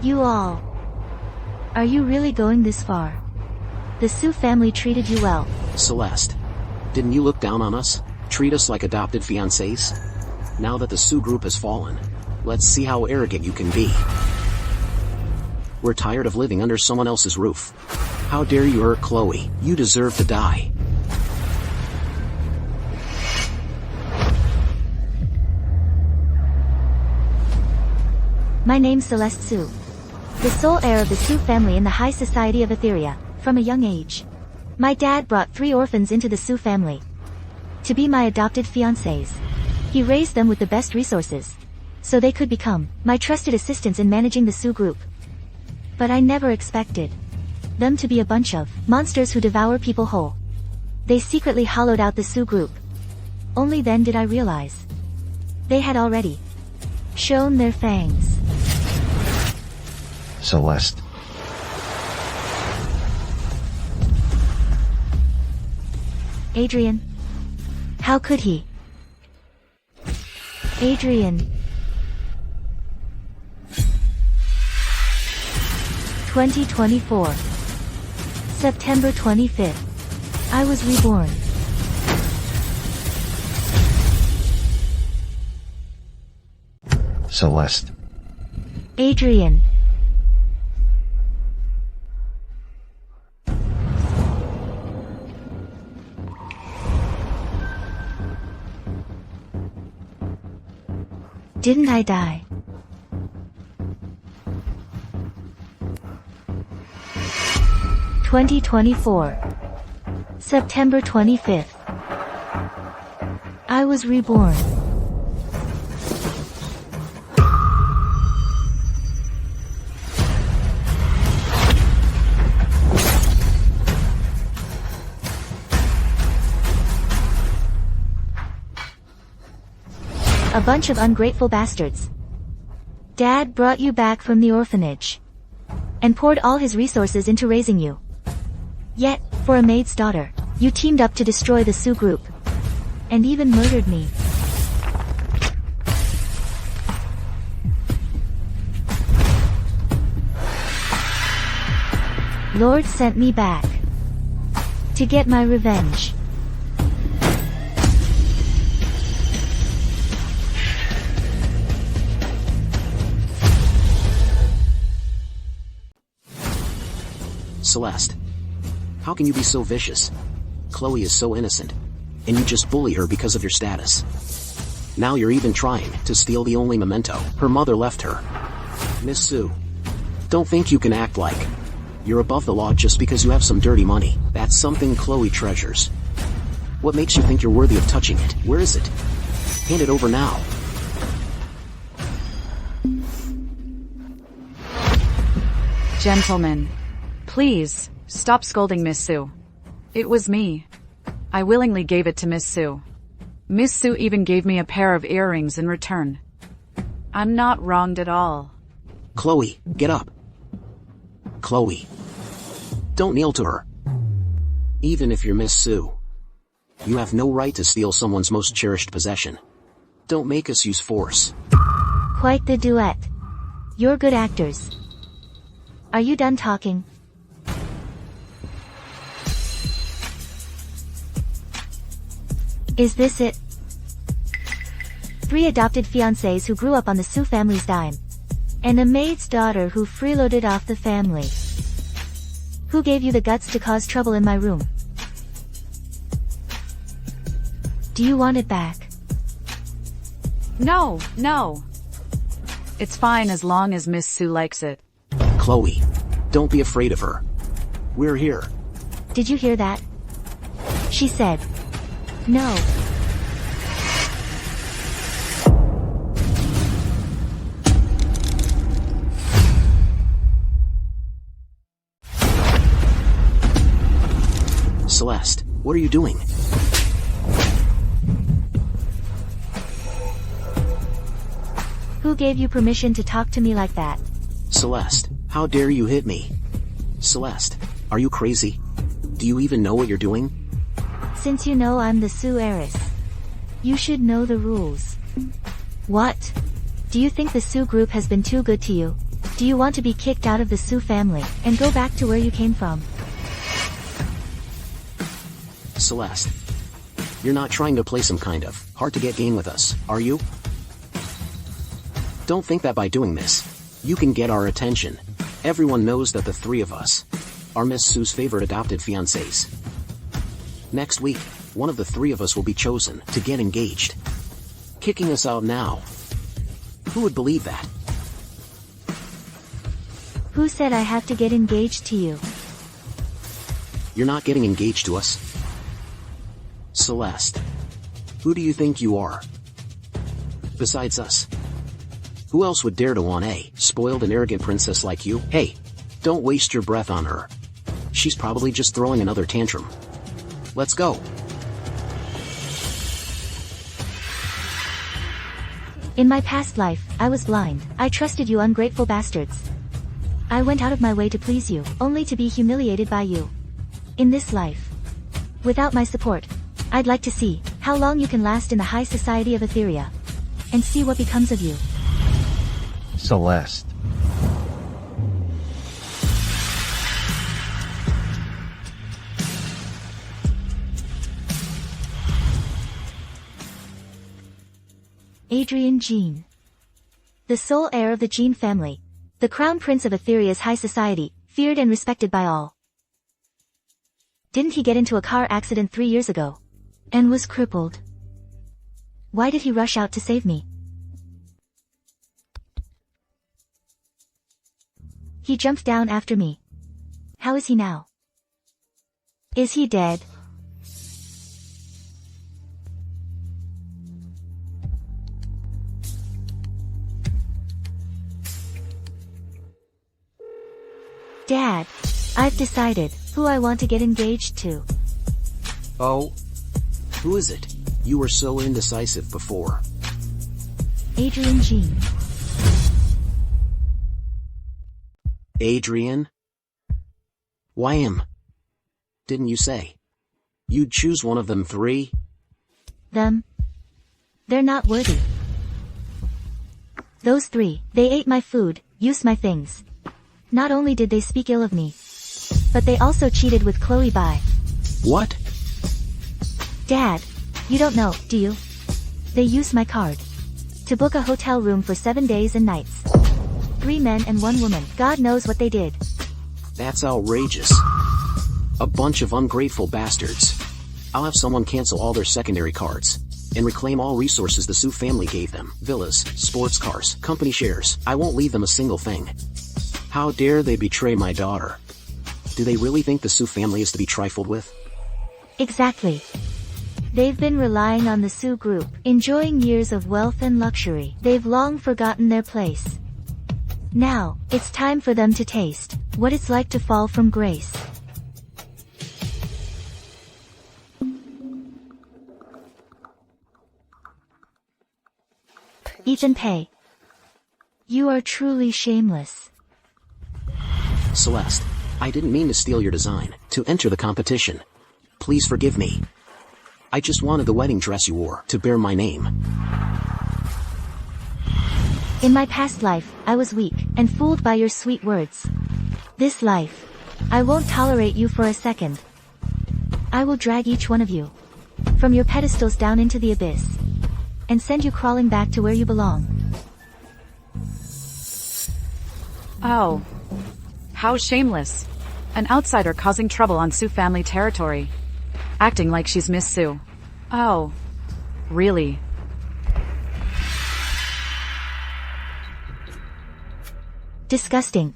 You all. Are you really going this far? The Su family treated you well. Celeste. Didn't you look down on us? Treat us like adopted fiancés? Now that the Su group has fallen, let's see how arrogant you can be. We're tired of living under someone else's roof. How dare you hurt Chloe? You deserve to die. My name's Celeste Su. The sole heir of the Su family in the high society of Etheria, from a young age. My dad brought 3 orphans into the Su family to be my adopted fiancés. He raised them with the best resources, so they could become my trusted assistants in managing the Su group. But I never expected them to be a bunch of monsters who devour people whole. They secretly hollowed out the Su group. Only then did I realize they had already shown their fangs. Celeste. Adrian. How could he? Adrian. 2024. September 25th. I was reborn. Celeste. Adrian. Didn't I die? September 25th. I was reborn. A bunch of ungrateful bastards. Dad brought you back from the orphanage and poured all his resources into raising you. Yet, for a maid's daughter, you teamed up to destroy the Su group and even murdered me. Lord sent me back to get my revenge. Celeste. How can you be so vicious? Chloe is so innocent, and you just bully her because of your status. Now you're even trying to steal the only memento her mother left her. Miss Su, don't think you can act like you're above the law just because you have some dirty money. That's something Chloe treasures. What makes you think you're worthy of touching it? Where is it? Hand it over now. Gentlemen, please, stop scolding Miss Su. It was me. I willingly gave it to Miss Su. Miss Su even gave me a pair of earrings in return. I'm not wronged at all. Chloe, get up. Chloe. Don't kneel to her. Even if you're Miss Su, you have no right to steal someone's most cherished possession. Don't make us use force. Quite the duet. You're good actors. Are you done talking? Is this it? 3 adopted fiancés who grew up on the Su family's dime. And a maid's daughter who freeloaded off the family. Who gave you the guts to cause trouble in my room? Do you want it back? No, no. It's fine as long as Miss Su likes it. Chloe, don't be afraid of her. We're here. Did you hear that? She said, no. Celeste, what are you doing? Who gave you permission to talk to me like that? Celeste, how dare you hit me? Celeste, are you crazy? Do you even know what you're doing? Since you know I'm the Su heiress, you should know the rules. What? Do you think the Su group has been too good to you? Do you want to be kicked out of the Su family, and go back to where you came from? Celeste. You're not trying to play some kind of hard-to-get game with us, are you? Don't think that by doing this, you can get our attention. Everyone knows that the three of us are Miss Su's favorite adopted fiancés. Next week, one of the three of us will be chosen to get engaged. Kicking us out now. Who would believe that? Who said I have to get engaged to you? You're not getting engaged to us. Celeste. Who do you think you are? Besides us. Who else would dare to want a spoiled and arrogant princess like you? Hey, don't waste your breath on her. She's probably just throwing another tantrum. Let's go. In my past life, I was blind. I trusted you ungrateful bastards. I went out of my way to please you, only to be humiliated by you. In this life, without my support, I'd like to see how long you can last in the high society of Etheria. And see what becomes of you. Celeste. Adrian Jean. The sole heir of the Jean family. The crown prince of Etheria's high society, feared and respected by all. Didn't he get into a car accident 3 years ago? And was crippled? Why did he rush out to save me? He jumped down after me. How is he now? Is he dead? Dad, I've decided who I want to get engaged to. Oh? Who is it? You were so indecisive before. Adrian Jean. Adrian? Why him? Didn't you say you'd choose one of them three? Them? They're not worthy. Those three, they ate my food, used my things. Not only did they speak ill of me, but they also cheated with Chloe Bai. What? Dad, you don't know, do you? They used my card to book a hotel room for 7 days and nights. 3 men and 1 woman. God knows what they did. That's outrageous. A bunch of ungrateful bastards. I'll have someone cancel all their secondary cards and reclaim all resources the Su family gave them. Villas, sports cars, company shares. I won't leave them a single thing. How dare they betray my daughter? Do they really think the Su family is to be trifled with? Exactly. They've been relying on the Su group, enjoying years of wealth and luxury. They've long forgotten their place. Now, it's time for them to taste what it's like to fall from grace. Ethan Pei. You are truly shameless. Celeste, I didn't mean to steal your design to enter the competition. Please forgive me. I just wanted the wedding dress you wore to bear my name. In my past life, I was weak and fooled by your sweet words. This life, I won't tolerate you for a second. I will drag each one of you from your pedestals down into the abyss and send you crawling back to where you belong. Oh. How shameless. An outsider causing trouble on Su family territory. Acting like she's Miss Su. Oh. Really? Disgusting.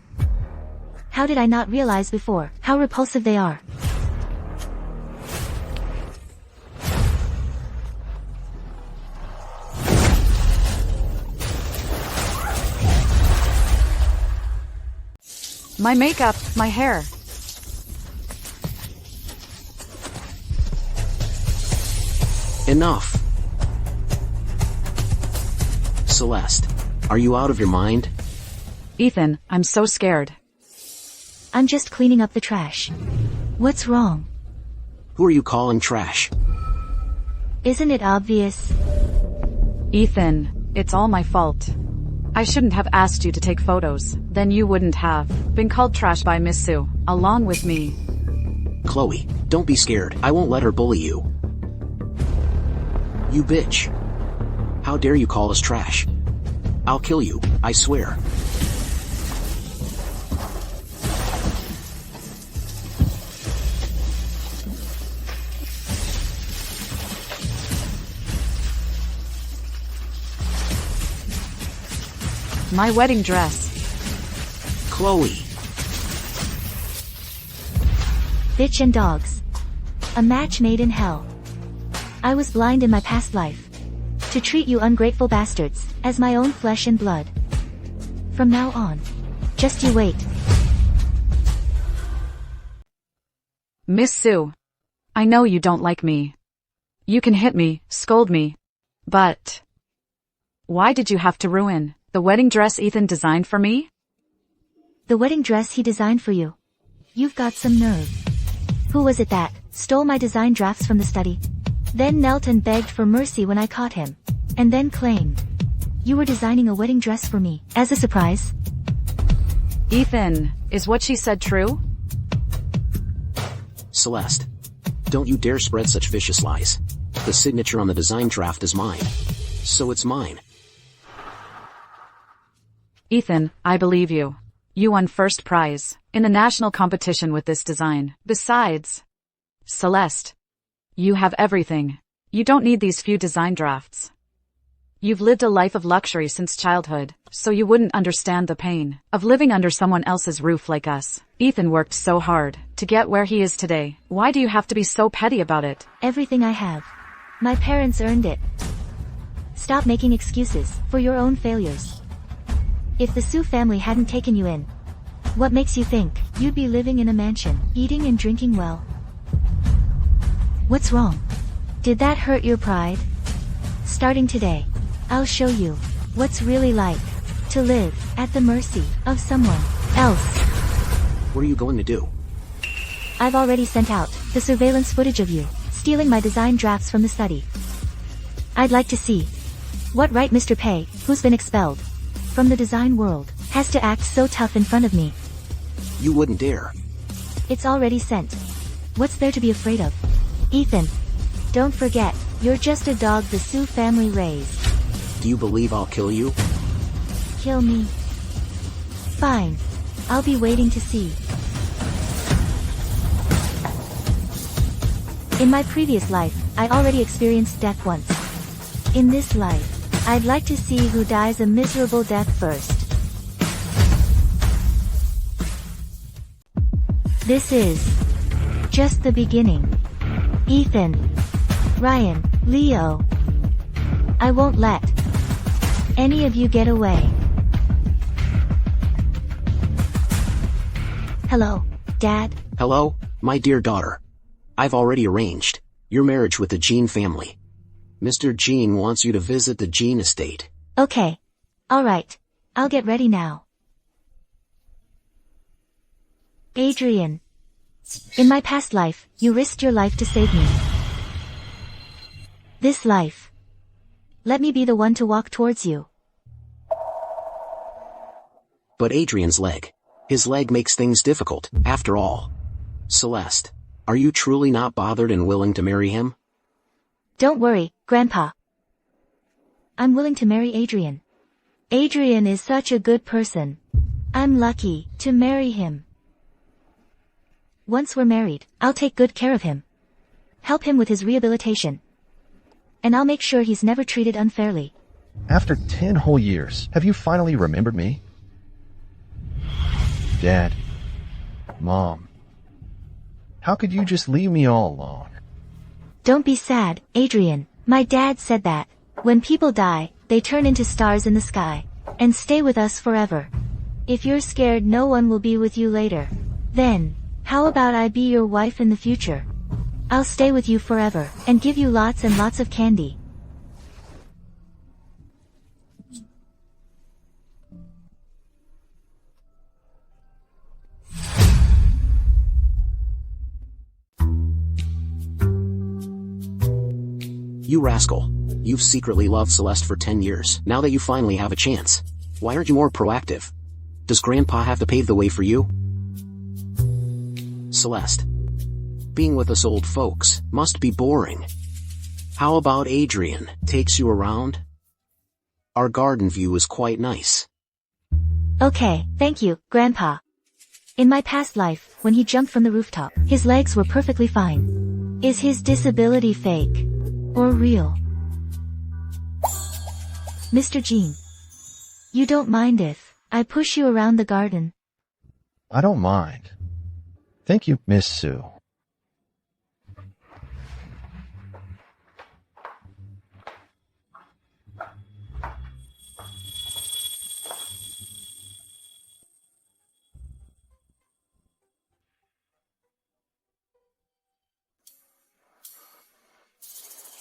How did I not realize before how repulsive they are? My makeup, my hair. Enough. Celeste, are you out of your mind? Ethan, I'm so scared. I'm just cleaning up the trash. What's wrong? Who are you calling trash? Isn't it obvious? Ethan, it's all my fault. I shouldn't have asked you to take photos. Then you wouldn't have been called trash by Miss Sue, along with me. Chloe, don't be scared. I won't let her bully you. You bitch. How dare you call us trash? I'll kill you, I swear. My wedding dress. Chloe. Bitch and dogs. A match made in hell. I was blind in my past life. To treat you ungrateful bastards as my own flesh and blood. From now on, just you wait. Miss Sue, I know you don't like me. You can hit me, scold me. But why did you have to ruin the wedding dress Ethan designed for me? The wedding dress he designed for you. You've got some nerve. Who was it that stole my design drafts from the study? Then knelt and begged for mercy when I caught him. And then claimed you were designing a wedding dress for me as a surprise? Ethan, is what she said true? Celeste. Don't you dare spread such vicious lies. The signature on the design draft is mine. So it's mine. Ethan, I believe you. You won first prize in the national competition with this design. Besides, Celeste, you have everything. You don't need these few design drafts. You've lived a life of luxury since childhood, so you wouldn't understand the pain of living under someone else's roof like us. Ethan worked so hard to get where he is today. Why do you have to be so petty about it? Everything I have. My parents earned it. Stop making excuses for your own failures. If the Sue family hadn't taken you in, what makes you think you'd be living in a mansion, eating and drinking well? What's wrong? Did that hurt your pride? Starting today, I'll show you what's really like to live at the mercy of someone else. What are you going to do? I've already sent out the surveillance footage of you stealing my design drafts from the study. I'd like to see what right Mr. Pei, who's been expelled from the design world, has to act so tough in front of me. You wouldn't dare. It's already sent. What's there to be afraid of? Ethan, don't forget, you're just a dog the Sue family raised. Do you believe I'll kill you? Kill me. Fine. I'll be waiting to see. In my previous life, I already experienced death once. In this life, I'd like to see who dies a miserable death first. This is just the beginning. Ethan, Ryan, Leo. I won't let any of you get away. Hello, Dad. Hello, my dear daughter. I've already arranged your marriage with the Jean family. Mr. Jean wants you to visit the Jean estate. Okay. Alright. I'll get ready now. Adrian. In my past life, you risked your life to save me. This life, let me be the one to walk towards you. But Adrian's leg. His leg makes things difficult, after all. Celeste, are you truly not bothered and willing to marry him? Don't worry, Grandpa. I'm willing to marry Adrian. Adrian is such a good person. I'm lucky to marry him. Once we're married, I'll take good care of him. Help him with his rehabilitation. And I'll make sure he's never treated unfairly. After 10 whole years, have you finally remembered me? Dad. Mom. How could you just leave me all alone? Don't be sad, Adrian. My dad said that when people die, they turn into stars in the sky and stay with us forever. If you're scared no one will be with you later, then how about I be your wife in the future? I'll stay with you forever and give you lots and lots of candy. You rascal. You've secretly loved Celeste for 10 years. Now that you finally have a chance, Why aren't you more proactive? Does Grandpa have to pave the way for you? Celeste. Being with us old folks must be boring. How about Adrian takes you around? Our garden view is quite nice. Okay, thank you, Grandpa. In my past life, when he jumped from the rooftop, his legs were perfectly fine. Is his disability fake? Or real? Mr. Jean. You don't mind if I push you around the garden? I don't mind. Thank you, Miss Sue.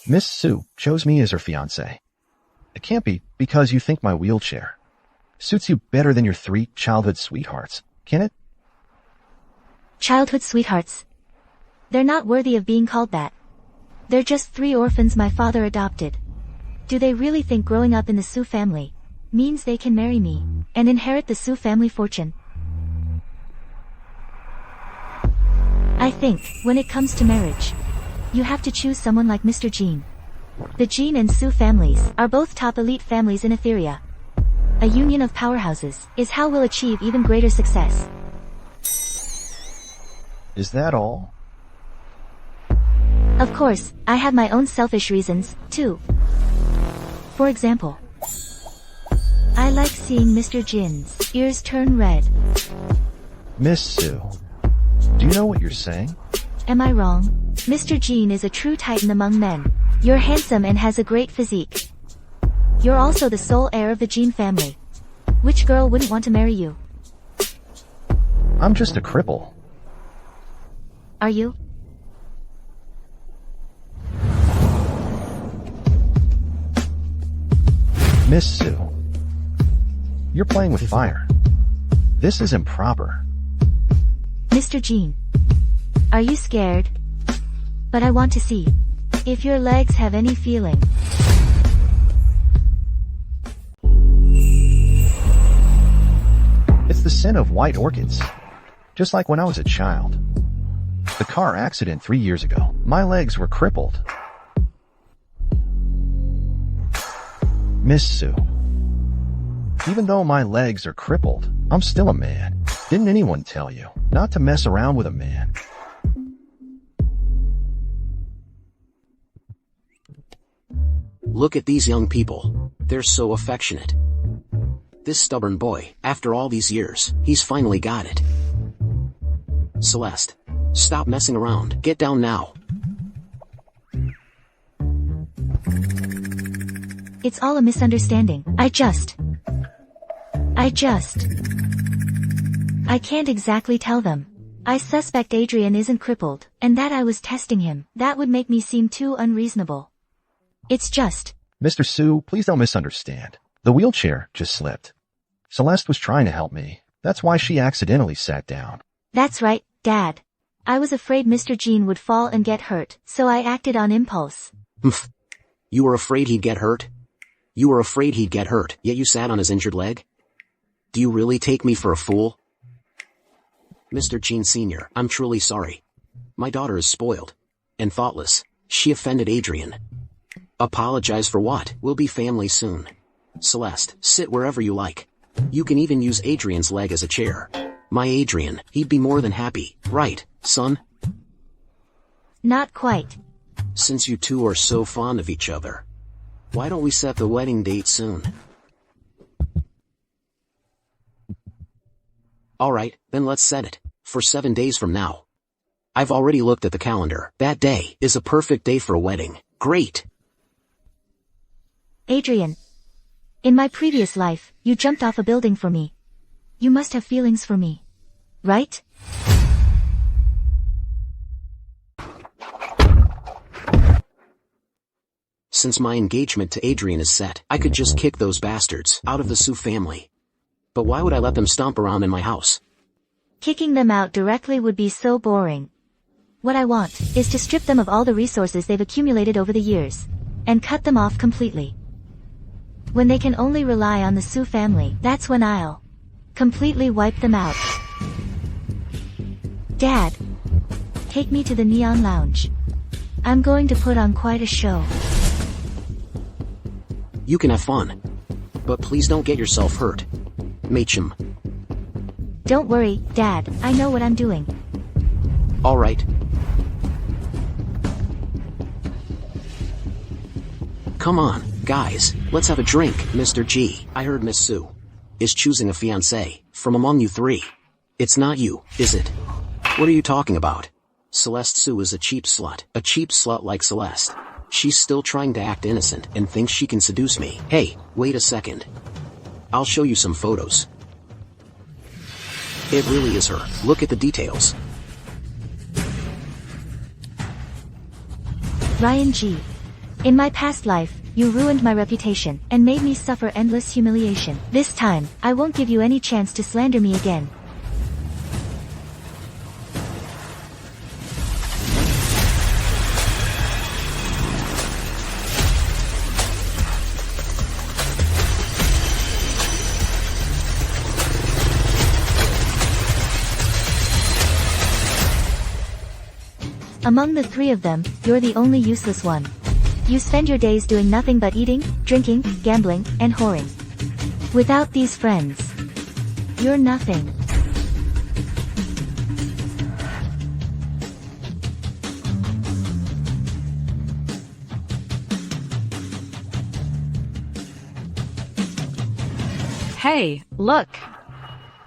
Miss Sue chose me as her fiancé. It can't be because you think my wheelchair suits you better than your 3 childhood sweethearts, can it? Childhood sweethearts. They're not worthy of being called that. They're just 3 orphans my father adopted. Do they really think growing up in the Sue family means they can marry me and inherit the Sue family fortune? I think, when it comes to marriage, you have to choose someone like Mr. Jean. The Jean and Sue families are both top elite families in Etheria. A union of powerhouses is how we'll achieve even greater success. Is that all? Of course, I have my own selfish reasons, too. For example, I like seeing Mr. Jin's ears turn red. Miss Sue, do you know what you're saying? Am I wrong? Mr. Jean is a true titan among men. You're handsome and has a great physique. You're also the sole heir of the Jean family. Which girl wouldn't want to marry you? I'm just a cripple. Are you? Miss Sue, you're playing with fire. This is improper. Mr. Jean, are you scared? But I want to see if your legs have any feeling. It's the sin of white orchids. Just like when I was a child. The car accident 3 years ago, my legs were crippled. Miss Sue, even though my legs are crippled, I'm still a man. Didn't anyone tell you not to mess around with a man? Look at these young people. They're so affectionate. This stubborn boy, after all these years, he's finally got it. Celeste, stop messing around. Get down now. It's all a misunderstanding. I can't exactly tell them. I suspect Adrian isn't crippled, and that I was testing him. That would make me seem too unreasonable. It's just... Mr. Sue, please don't misunderstand. The wheelchair just slipped. Celeste was trying to help me. That's why she accidentally sat down. That's right, Dad. I was afraid Mr. Jean would fall and get hurt, so I acted on impulse. Humph. You were afraid he'd get hurt? You were afraid he'd get hurt, yet you sat on his injured leg? Do you really take me for a fool? Mr. Jean Sr., I'm truly sorry. My daughter is spoiled and thoughtless. She offended Adrian. Apologize for what? We'll be family soon. Celeste, sit wherever you like. You can even use Adrian's leg as a chair. My Adrian, he'd be more than happy, right, son? Not quite. Since you two are so fond of each other, why don't we set the wedding date soon? Alright, then let's set it. For 7 days from now. I've already looked at the calendar. That day is a perfect day for a wedding. Great! Adrian. In my previous life, you jumped off a building for me. You must have feelings for me. Right? Since my engagement to Adrian is set, I could just kick those bastards out of the Sue family. But why would I let them stomp around in my house? Kicking them out directly would be so boring. What I want is to strip them of all the resources they've accumulated over the years, and cut them off completely. When they can only rely on the Su family, that's when I'll completely wipe them out. Dad, take me to the Neon Lounge. I'm going to put on quite a show. You can have fun. But please don't get yourself hurt. Machem. Don't worry, Dad, I know what I'm doing. Alright. Come on, guys, let's have a drink. Mr. G, I heard Miss Su is choosing a fiancé from among you three. It's not you, is it? What are you talking about? Celeste Su is a cheap slut like Celeste. She's still trying to act innocent and thinks she can seduce me. Hey, wait a second. I'll show you some photos. It really is her. Look at the details. Ryan G. In my past life, you ruined my reputation and made me suffer endless humiliation. This time, I won't give you any chance to slander me again. Among the three of them, you're the only useless one. You spend your days doing nothing but eating, drinking, gambling, and whoring. Without these friends, you're nothing. Hey, look!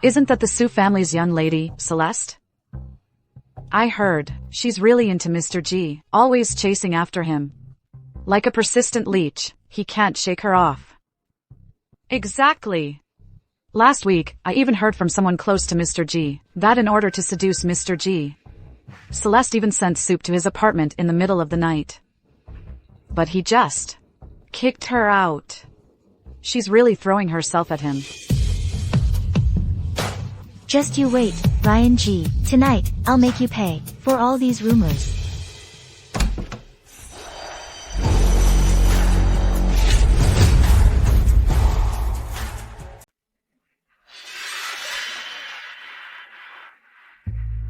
Isn't that the Su family's young lady, Celeste? I heard, she's really into Mr. G, always chasing after him. Like a persistent leech, he can't shake her off. Exactly. Last week, I even heard from someone close to Mr. G, that in order to seduce Mr. G, Celeste even sent soup to his apartment in the middle of the night. But he just kicked her out. She's really throwing herself at him. Just you wait, Ryan G. Tonight, I'll make you pay for all these rumors.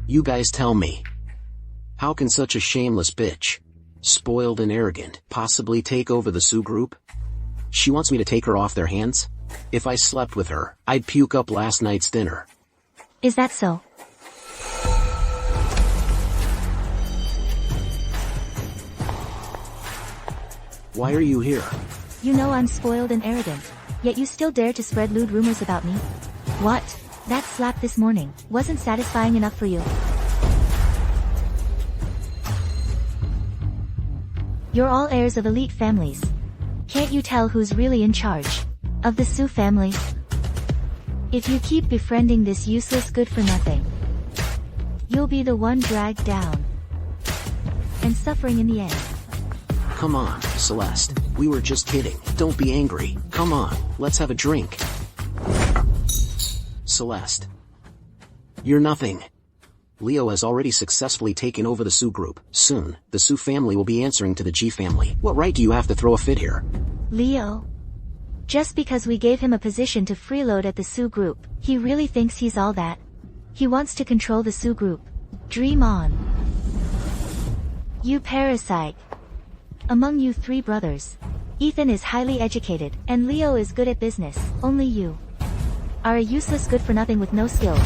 You guys tell me. How can such a shameless bitch, spoiled and arrogant, possibly take over the Su group? She wants me to take her off their hands? If I slept with her, I'd puke up last night's dinner. Is that so? Why are you here? You know I'm spoiled and arrogant, yet you still dare to spread lewd rumors about me? What? That slap this morning wasn't satisfying enough for you? You're all heirs of elite families. Can't you tell who's really in charge of the Su family? If you keep befriending this useless good-for-nothing, you'll be the one dragged down and suffering in the end. Come on, Celeste. We were just kidding. Don't be angry. Come on, let's have a drink. Celeste. You're nothing. Leo has already successfully taken over the Su group. Soon, the Su family will be answering to the G family. What right do you have to throw a fit here? Leo. Just because we gave him a position to freeload at the Su group, he really thinks he's all that. He wants to control the Su group. Dream on. You parasite. Among you three brothers, Ethan is highly educated, and Leo is good at business. Only you are a useless good-for-nothing with no skills.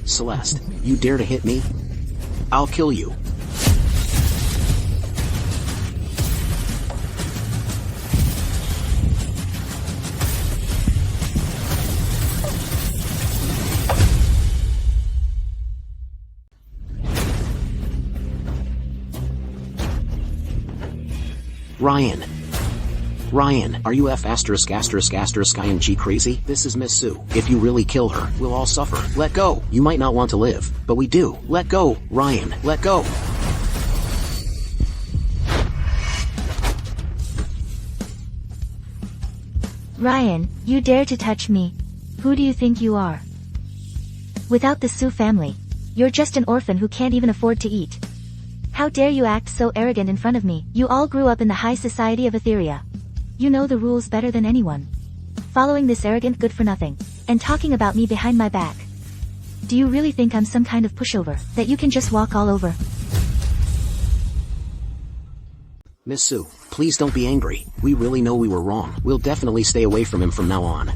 Celeste, you dare to hit me? I'll kill you. Ryan, are you F***ING crazy? This is Miss Su. If you really kill her, we'll all suffer. Let go. You might not want to live, but we do. Let go. Ryan, let go. Ryan, you dare to touch me? Who do you think you are? Without the Su family, you're just an orphan who can't even afford to eat. How dare you act so arrogant in front of me? You all grew up in the high society of Etheria. You know the rules better than anyone. Following this arrogant good-for-nothing, and talking about me behind my back. Do you really think I'm some kind of pushover, that you can just walk all over? Miss Su, please don't be angry. We really know we were wrong. We'll definitely stay away from him from now on.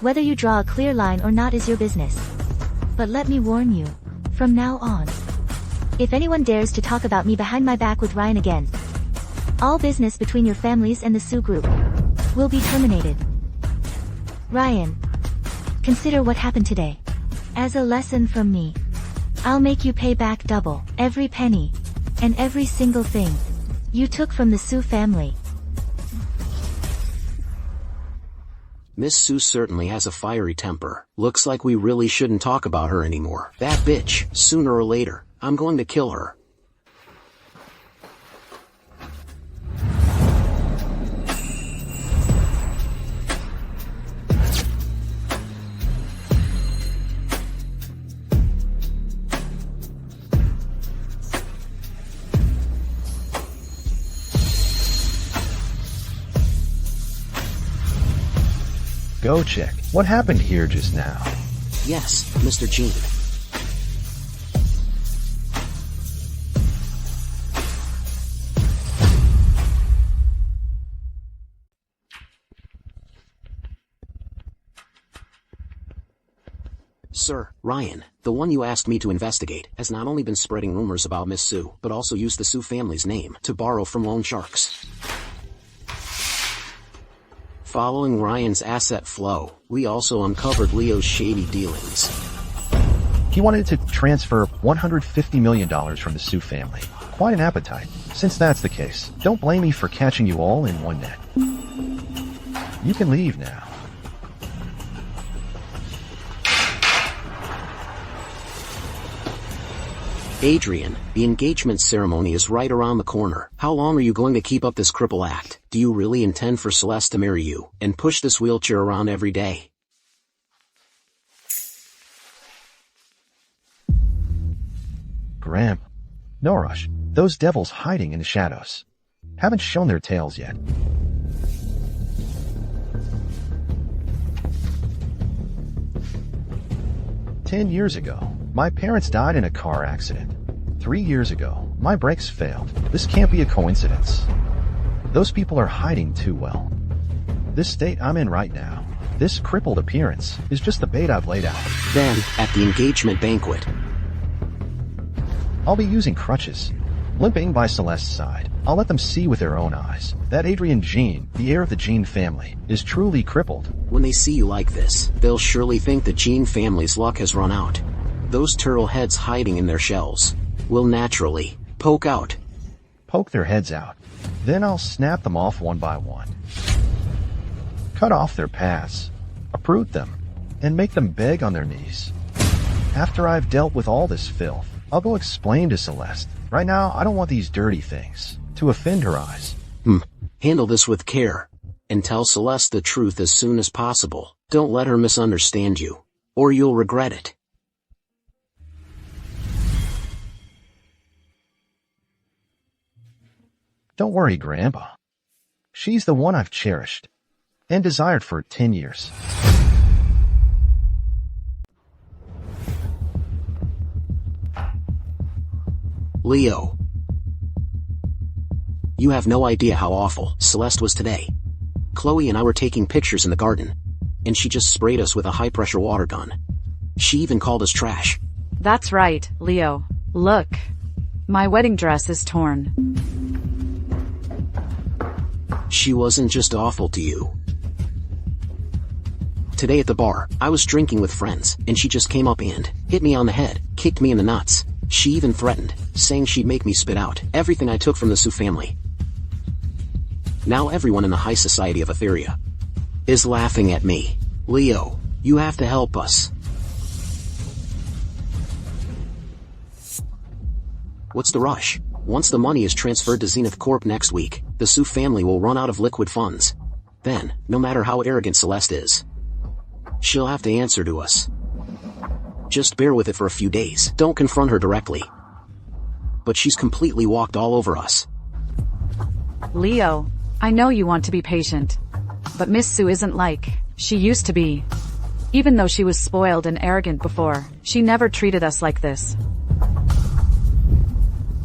Whether you draw a clear line or not is your business. But let me warn you, from now on, if anyone dares to talk about me behind my back with Ryan again, all business between your families and the Su group will be terminated. Ryan, consider what happened today as a lesson from me. I'll make you pay back double, every penny, and every single thing you took from the Su family. Miss Su certainly has a fiery temper. Looks like we really shouldn't talk about her anymore. That bitch, sooner or later, I'm going to kill her. Go check. What happened here just now? Yes, Mr. Jean. Sir, Ryan, the one you asked me to investigate, has not only been spreading rumors about Miss Su, but also used the Su family's name to borrow from loan sharks. Following Ryan's asset flow, we also uncovered Leo's shady dealings. He wanted to transfer $150 million from the Su family. Quite an appetite. Since that's the case, don't blame me for catching you all in one net. You can leave now. Adrian, the engagement ceremony is right around the corner. How long are you going to keep up this cripple act? Do you really intend for Celeste to marry you, and push this wheelchair around every day? Graham. No rush. Those devils hiding in the shadows haven't shown their tails yet. "10 years ago, my parents died in a car accident. 3 years ago, my brakes failed. This can't be a coincidence. Those people are hiding too well. This state I'm in right now, this crippled appearance, is just the bait I've laid out." Then, at the engagement banquet, I'll be using crutches, limping by Celeste's side. I'll let them see with their own eyes that Adrian Jean, the heir of the Jean family, is truly crippled. when they see you like this, they'll surely think the Jean family's luck has run out. Those turtle heads hiding in their shells will naturally poke out. Poke their heads out. Then I'll snap them off one by one. Cut off their paths, uproot them, and make them beg on their knees. After I've dealt with all this filth, I'll go explain to Celeste. Right now, I don't want these dirty things to offend her eyes. Handle this with care, and tell Celeste the truth as soon as possible. Don't let her misunderstand you, or you'll regret it. Don't worry, Grandpa. She's the one I've cherished and desired for 10 years. Leo. You have no idea how awful Celeste was today. Chloe and I were taking pictures in the garden, and she just sprayed us with a high-pressure water gun. She even called us trash. That's right, Leo. Look. My wedding dress is torn. She wasn't just awful to you. Today at the bar, I was drinking with friends, and she just came up and hit me on the head, kicked me in the nuts. She even threatened, saying she'd make me spit out everything I took from the Su family. Now everyone in the high society of Etheria is laughing at me. Leo, you have to help us. What's the rush? Once the money is transferred to Zenith Corp next week, the Su family will run out of liquid funds. Then, no matter how arrogant Celeste is, She'll have to answer to us. Just bear with it for a few days. Don't confront her directly. But she's completely walked all over us. Leo, I know you want to be patient. But Miss Sue isn't like she used to be. Even though she was spoiled and arrogant before, she never treated us like this.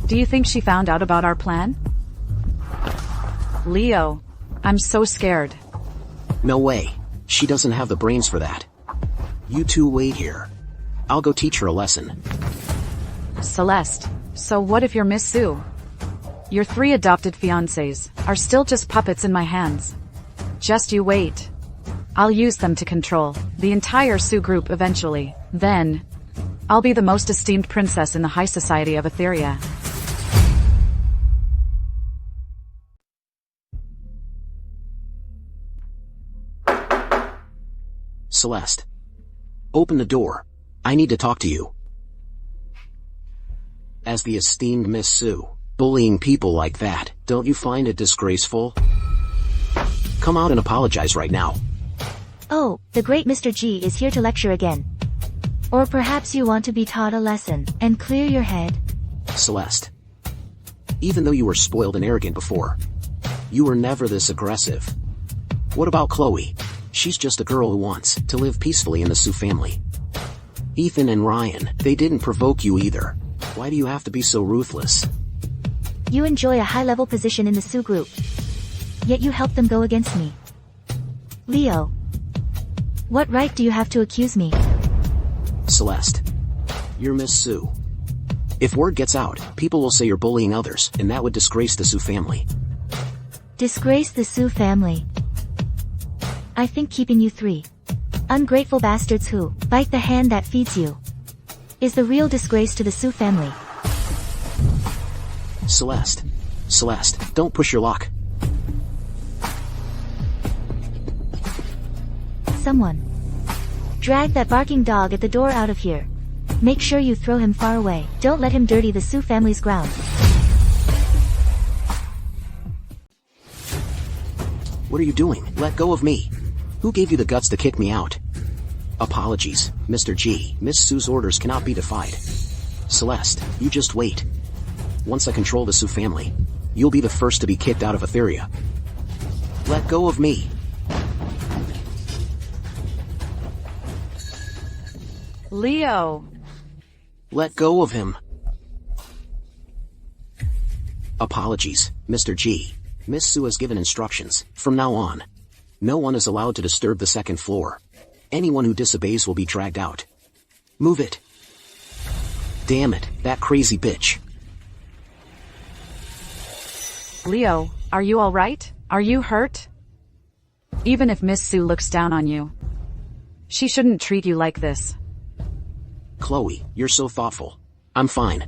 Do you think she found out about our plan? Leo, I'm so scared. No way. She doesn't have the brains for that. You two wait here. I'll go teach her a lesson. Celeste, so what if you're Miss Sue? Your 3 adopted fiancés are still just puppets in my hands. Just you wait. I'll use them to control the entire Sue group eventually. Then, I'll be the most esteemed princess in the high society of Etheria. Celeste. Open the door. I need to talk to you. As the esteemed Miss Sue, bullying people like that, don't you find it disgraceful? Come out and apologize right now. Oh, the great Mr. G is here to lecture again. Or perhaps you want to be taught a lesson, and clear your head. Celeste. Even though you were spoiled and arrogant before, you were never this aggressive. What about Chloe? She's just a girl who wants to live peacefully in the Sue family. Ethan and Ryan, they didn't provoke you either. Why do you have to be so ruthless? You enjoy a high-level position in the Sue group. Yet you help them go against me. Leo. What right do you have to accuse me? Celeste. You're Miss Sue. If word gets out, people will say you're bullying others, and that would disgrace the Sue family. Disgrace the Sue family. I think keeping you 3 ungrateful bastards who bite the hand that feeds you is the real disgrace to the Sue family. Celeste. Celeste, don't push your luck. Someone. Drag that barking dog at the door out of here. Make sure you throw him far away. Don't let him dirty the Sue family's ground. What are you doing? Let go of me. Who gave you the guts to kick me out? Apologies, Mr. G. Miss Sue's orders cannot be defied. Celeste, you just wait. Once I control the Sue family, you'll be the first to be kicked out of Etheria. Let go of me. Leo. Let go of him. Apologies, Mr. G. Miss Sue has given instructions. From now on, no one is allowed to disturb the 2nd floor. Anyone who disobeys will be dragged out. Move it. Damn it, that crazy bitch. Leo, are you alright? Are you hurt? Even if Miss Sue looks down on you, she shouldn't treat you like this. Chloe, you're so thoughtful. I'm fine.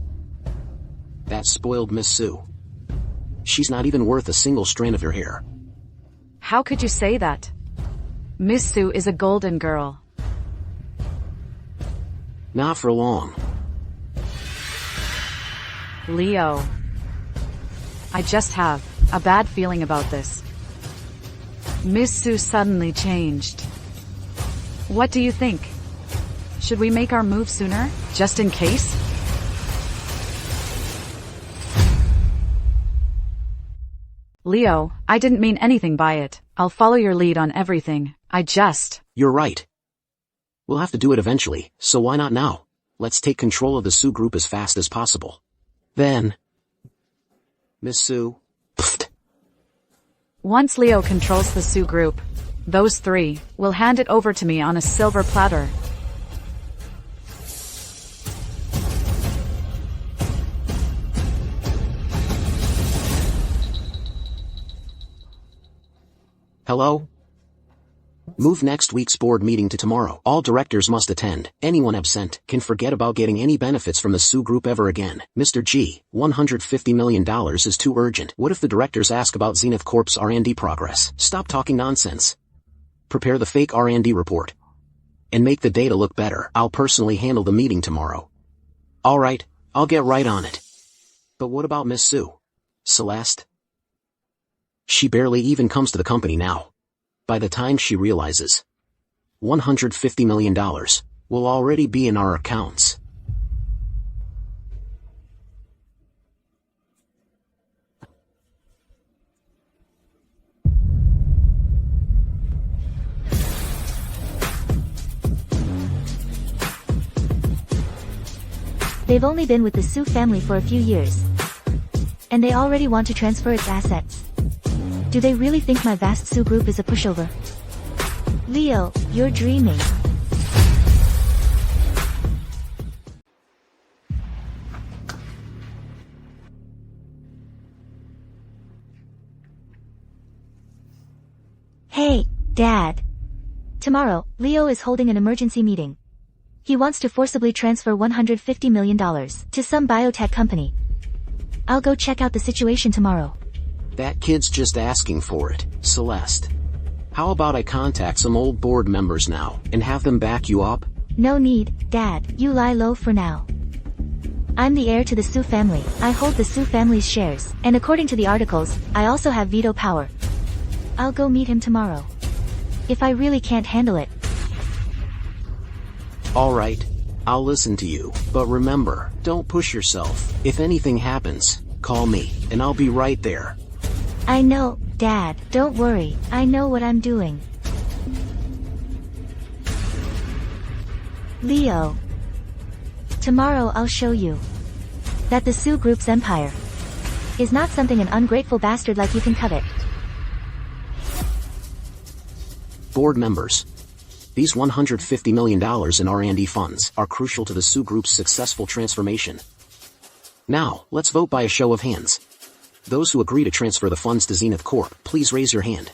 That spoiled Miss Sue. She's not even worth a single strand of your hair. How could you say that? Miss Sue is a golden girl. Not for long. Leo. I just have a bad feeling about this. Miss Sue suddenly changed. What do you think? Should we make our move sooner, just in case? Leo, I didn't mean anything by it. I'll follow your lead on everything. You're right. We'll have to do it eventually, so why not now? Let's take control of the Sue group as fast as possible. Then... Miss Sue... Pfft. Once Leo controls the Sue group, those 3 will hand it over to me on a silver platter. Hello? Move next week's board meeting to tomorrow. All directors must attend. Anyone absent can forget about getting any benefits from the Sue group ever again. Mr. G, $150 million is too urgent. What if the directors ask about Zenith Corp's R&D progress? Stop talking nonsense. Prepare the fake R&D report. And make the data look better. I'll personally handle the meeting tomorrow. Alright, I'll get right on it. But what about Miss Sue? Celeste? She barely even comes to the company now. By the time she realizes $150 million will already be in our accounts. They've only been with the Su family for a few years, and they already want to transfer its assets. Do they really think my vast Su group is a pushover? Leo, you're dreaming. Hey, Dad. Tomorrow, Leo is holding an emergency meeting. He wants to forcibly transfer $150 million to some biotech company. I'll go check out the situation tomorrow. That kid's just asking for it, Celeste. How about I contact some old board members now and have them back you up? No need, Dad, you lie low for now. I'm the heir to the Su family. I hold the Su family's shares, and according to the articles, I also have veto power. I'll go meet him tomorrow. If I really can't handle it. Alright, I'll listen to you, but remember, don't push yourself. If anything happens, call me, and I'll be right there. I know, Dad, don't worry, I know what I'm doing. Leo. Tomorrow I'll show you that the Su Group's empire is not something an ungrateful bastard like you can covet. Board members. These $150 million in R&D funds are crucial to the Su Group's successful transformation. Now, let's vote by a show of hands. Those who agree to transfer the funds to Zenith Corp, please raise your hand.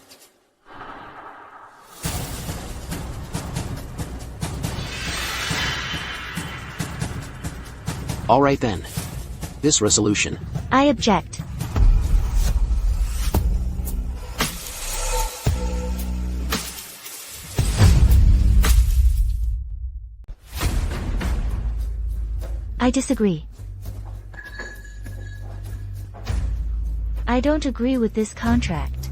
Alright then. This resolution. I object. I disagree. I don't agree with this contract.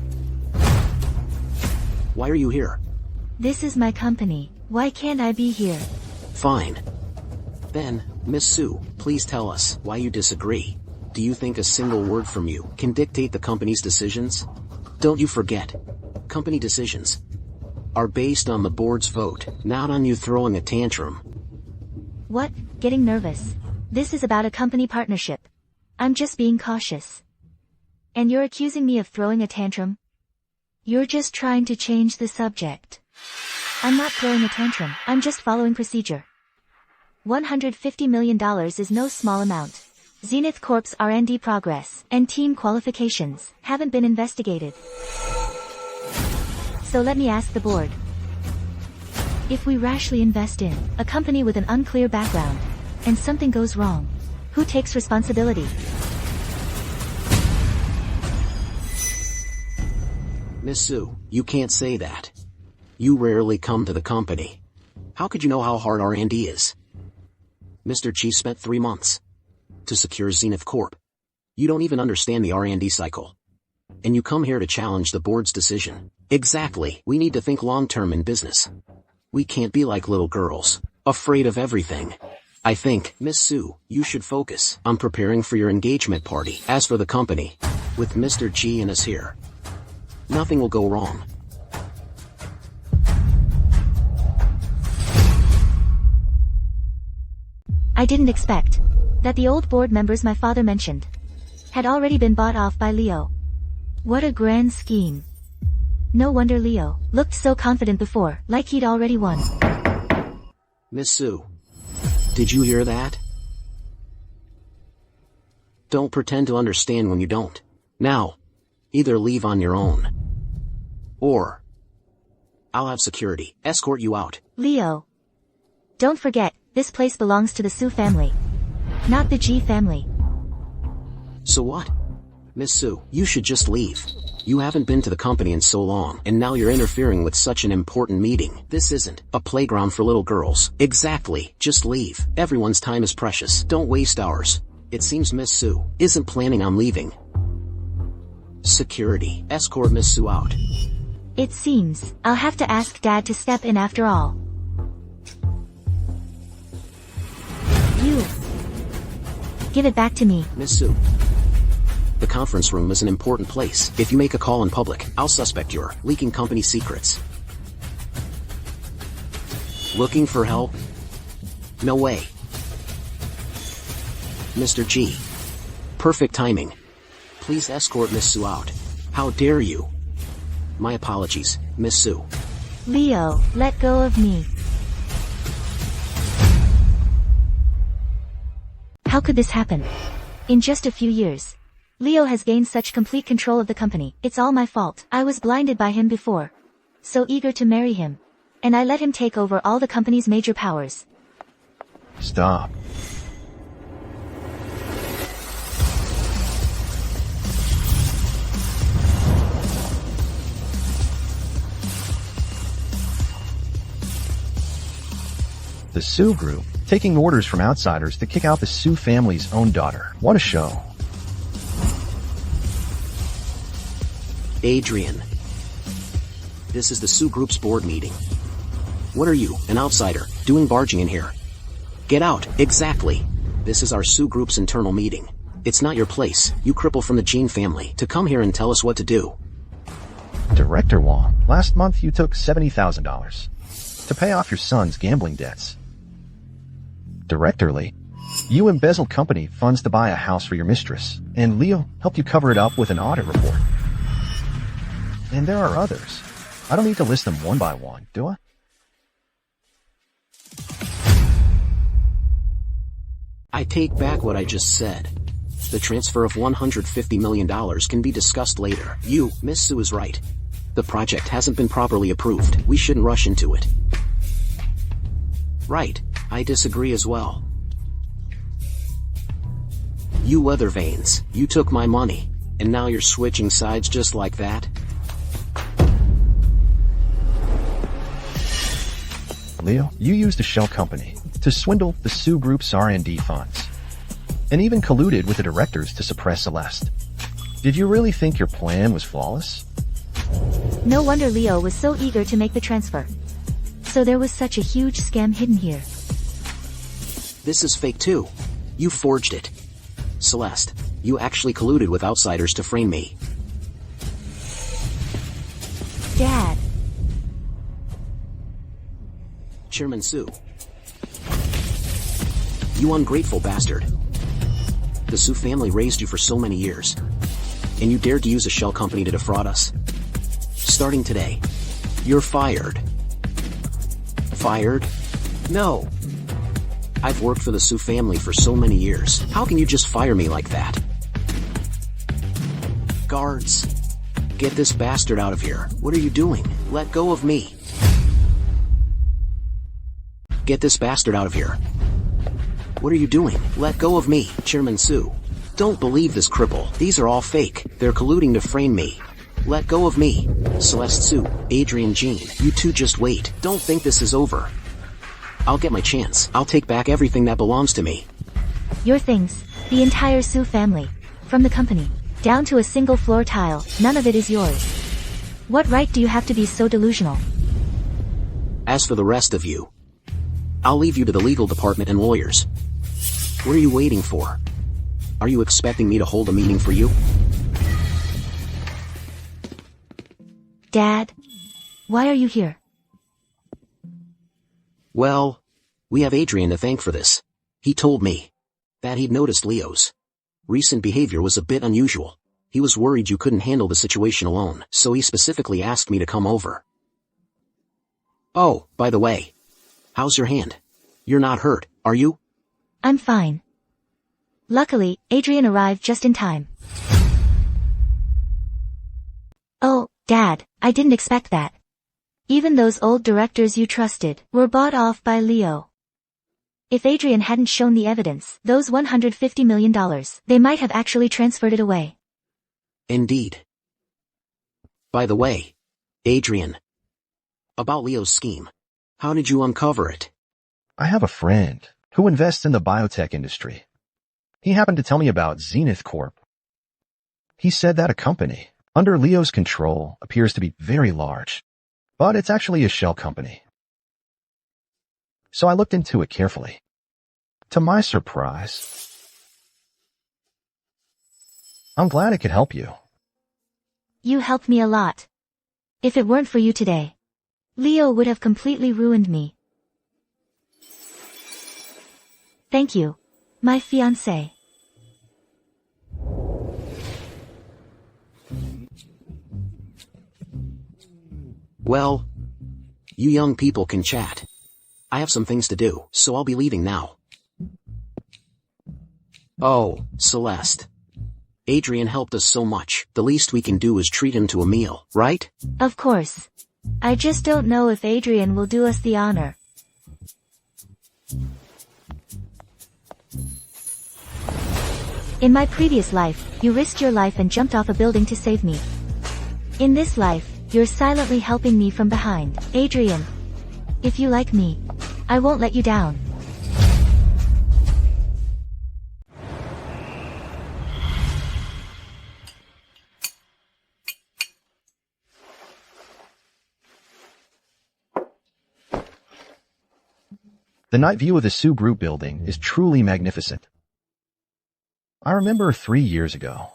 Why are you here? This is my company. Why can't I be here? Fine. Then, Miss Su, please tell us why you disagree. Do you think a single word from you can dictate the company's decisions? Don't you forget, company decisions are based on the board's vote, not on you throwing a tantrum. What? Getting nervous. This is about a company partnership. I'm just being cautious. And you're accusing me of throwing a tantrum? You're just trying to change the subject. I'm not throwing a tantrum, I'm just following procedure. $150 million is no small amount. Zenith Corp's R&D progress and team qualifications haven't been investigated. So let me ask the board. If we rashly invest in a company with an unclear background, and something goes wrong, who takes responsibility? Miss Su, you can't say that. You rarely come to the company. How could you know how hard R&D is? Mr. Chi spent 3 months to secure Zenith Corp. You don't even understand the R&D cycle. And you come here to challenge the board's decision. Exactly, we need to think long-term in business. We can't be like little girls, afraid of everything. I think, Miss Su, you should focus on preparing for your engagement party. As for the company, with Mr. Chi and us here, nothing will go wrong. I didn't expect that the old board members my father mentioned had already been bought off by Leo. What a grand scheme. No wonder Leo looked so confident before, like he'd already won. Miss Su, did you hear that? Don't pretend to understand when you don't. Now, either leave on your own, or I'll have security escort you out. Leo, don't forget, this place belongs to the Su family, not the G family. So what? Miss Su, you should just leave. You haven't been to the company in so long, and now you're interfering with such an important meeting. This isn't a playground for little girls. Exactly, just leave. Everyone's time is precious. Don't waste ours. It seems Miss Su isn't planning on leaving. Security, escort Miss Su out. It seems I'll have to ask Dad to step in after all. You. Give it back to me. Miss Su. The conference room is an important place. If you make a call in public, I'll suspect you're leaking company secrets. Looking for help? No way. Mr. G. Perfect timing. Please escort Miss Su out. How dare you? My apologies, Miss Su. Leo, let go of me. How could this happen? In just a few years, Leo has gained such complete control of the company. It's all my fault. I was blinded by him before. So eager to marry him. And I let him take over all the company's major powers. Stop. The Su Group, taking orders from outsiders to kick out the Su family's own daughter. What a show. Adrian. This is the Su Group's board meeting. What are you, an outsider, doing barging in here? Get out, exactly. This is our Su Group's internal meeting. It's not your place, you cripple from the Jean family, to come here and tell us what to do. Director Wong, last month you took $70,000 to pay off your son's gambling debts. Director Lee, you embezzled company funds to buy a house for your mistress, and Leo helped you cover it up with an audit report. And there are others. I don't need to list them one by one, do I? I take back what I just said. The transfer of $150 million can be discussed later. You, Miss Su is right. The project hasn't been properly approved. We shouldn't rush into it. Right. I disagree as well. You weather vanes, you took my money, and now you're switching sides just like that? Leo, you used a shell company to swindle the Su Group's R&D funds, and even colluded with the directors to suppress Celeste. Did you really think your plan was flawless? No wonder Leo was so eager to make the transfer. So there was such a huge scam hidden here. This is fake too. You forged it. Celeste, you actually colluded with outsiders to frame me. Dad. Chairman Su. You ungrateful bastard. The Su family raised you for so many years. And you dared to use a shell company to defraud us. Starting today, you're fired. Fired? No. I've worked for the Su family for so many years. How can you just fire me like that? Guards. Get this bastard out of here. What are you doing? Let go of me. Get this bastard out of here. What are you doing? Let go of me, Chairman Su. Don't believe this cripple. These are all fake. They're colluding to frame me. Let go of me. Celeste Su, Adrian Jean, you two just wait. Don't think this is over. I'll get my chance. I'll take back everything that belongs to me. Your things, the entire Su family, from the company, down to a single floor tile, none of it is yours. What right do you have to be so delusional? As for the rest of you, I'll leave you to the legal department and lawyers. What are you waiting for? Are you expecting me to hold a meeting for you? Dad, why are you here? Well, we have Adrian to thank for this. He told me that he'd noticed Leo's recent behavior was a bit unusual. He was worried you couldn't handle the situation alone, so he specifically asked me to come over. Oh, by the way, how's your hand? You're not hurt, are you? I'm fine. Luckily, Adrian arrived just in time. Oh, Dad, I didn't expect that. Even those old directors you trusted were bought off by Leo. If Adrian hadn't shown the evidence, those $150 million, they might have actually transferred it away. Indeed. By the way, Adrian, about Leo's scheme, how did you uncover it? I have a friend who invests in the biotech industry. He happened to tell me about Zenith Corp. He said that a company under Leo's control appears to be very large, but it's actually a shell company. So I looked into it carefully. To my surprise, I'm glad it could help you. You helped me a lot. If it weren't for you today, Leo would have completely ruined me. Thank you, my fiancé. Well, you young people can chat. I have some things to do, so I'll be leaving now. Oh, Celeste. Adrian helped us so much, the least we can do is treat him to a meal, right? Of course. I just don't know if Adrian will do us the honor. In my previous life, you risked your life and jumped off a building to save me. In this life, you're silently helping me from behind. Adrian, if you like me, I won't let you down. The night view of the Sue Group building is truly magnificent. I remember 3 years ago,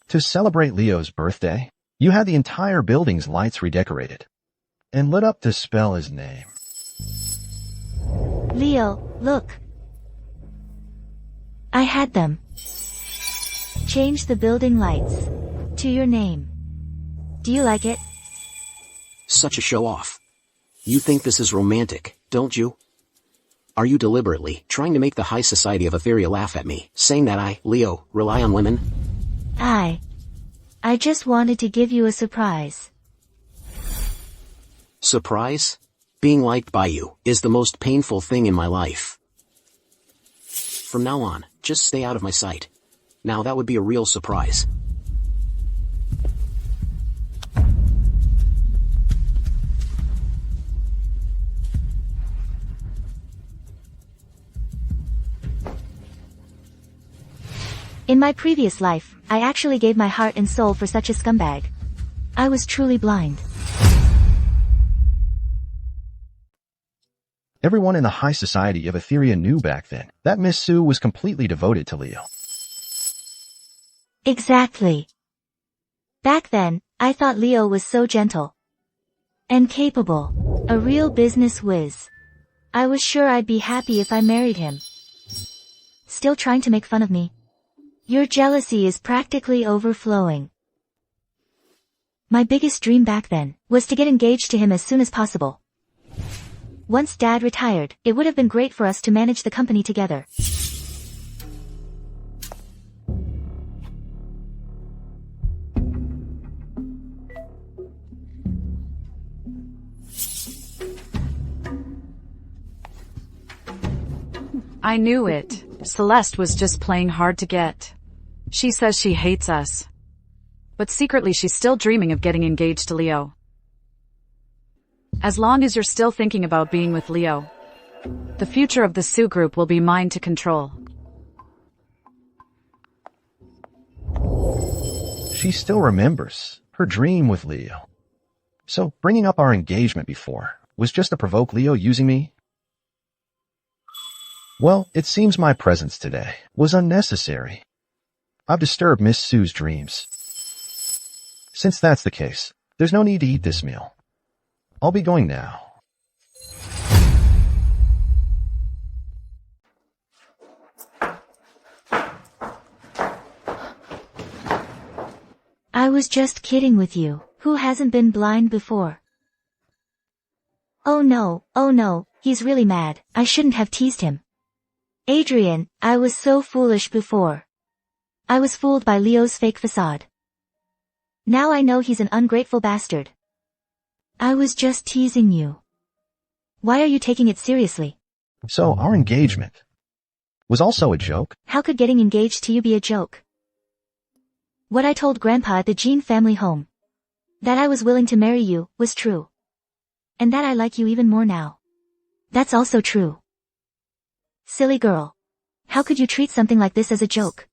to celebrate Leo's birthday, you had the entire building's lights redecorated and lit up to spell his name. Leo, look. I had them. Change the building lights to your name. Do you like it? Such a show-off. You think this is romantic, don't you? Are you deliberately trying to make the high society of Etheria laugh at me, saying that I, Leo, rely on women? I just wanted to give you a surprise. Surprise? Being liked by you is the most painful thing in my life. From now on, just stay out of my sight. Now that would be a real surprise. In my previous life, I actually gave my heart and soul for such a scumbag. I was truly blind. Everyone in the high society of Etheria knew back then that Miss Sue was completely devoted to Leo. Exactly. Back then, I thought Leo was so gentle and capable, a real business whiz. I was sure I'd be happy if I married him. Still trying to make fun of me? Your jealousy is practically overflowing. My biggest dream back then was to get engaged to him as soon as possible. Once Dad retired, it would have been great for us to manage the company together. I knew it. Celeste was just playing hard to get. She says she hates us. But secretly she's still dreaming of getting engaged to Leo. As long as you're still thinking about being with Leo, the future of the Sue Group will be mine to control. She still remembers her dream with Leo. So bringing up our engagement before was just to provoke Leo using me? Well, it seems my presence today was unnecessary. I've disturbed Miss Sue's dreams. Since that's the case, there's no need to eat this meal. I'll be going now. I was just kidding with you. Who hasn't been blind before? Oh no, he's really mad. I shouldn't have teased him. Adrian, I was so foolish before. I was fooled by Leo's fake facade. Now I know he's an ungrateful bastard. I was just teasing you. Why are you taking it seriously? So our engagement was also a joke? How could getting engaged to you be a joke? What I told Grandpa at the Jean family home, that I was willing to marry you, was true. And that I like you even more now. That's also true. Silly girl. How could you treat something like this as a joke?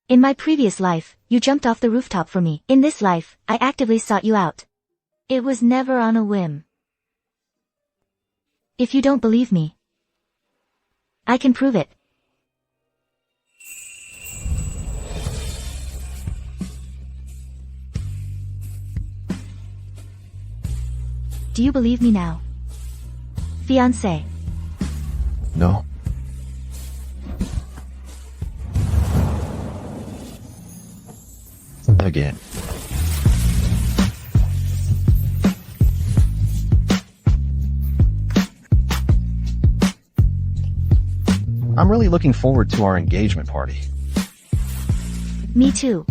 In my previous life, you jumped off the rooftop for me. In this life, I actively sought you out. It was never on a whim. If you don't believe me, I can prove it. Do you believe me now, fiancé? No. Again. I'm really looking forward to our engagement party. Me too.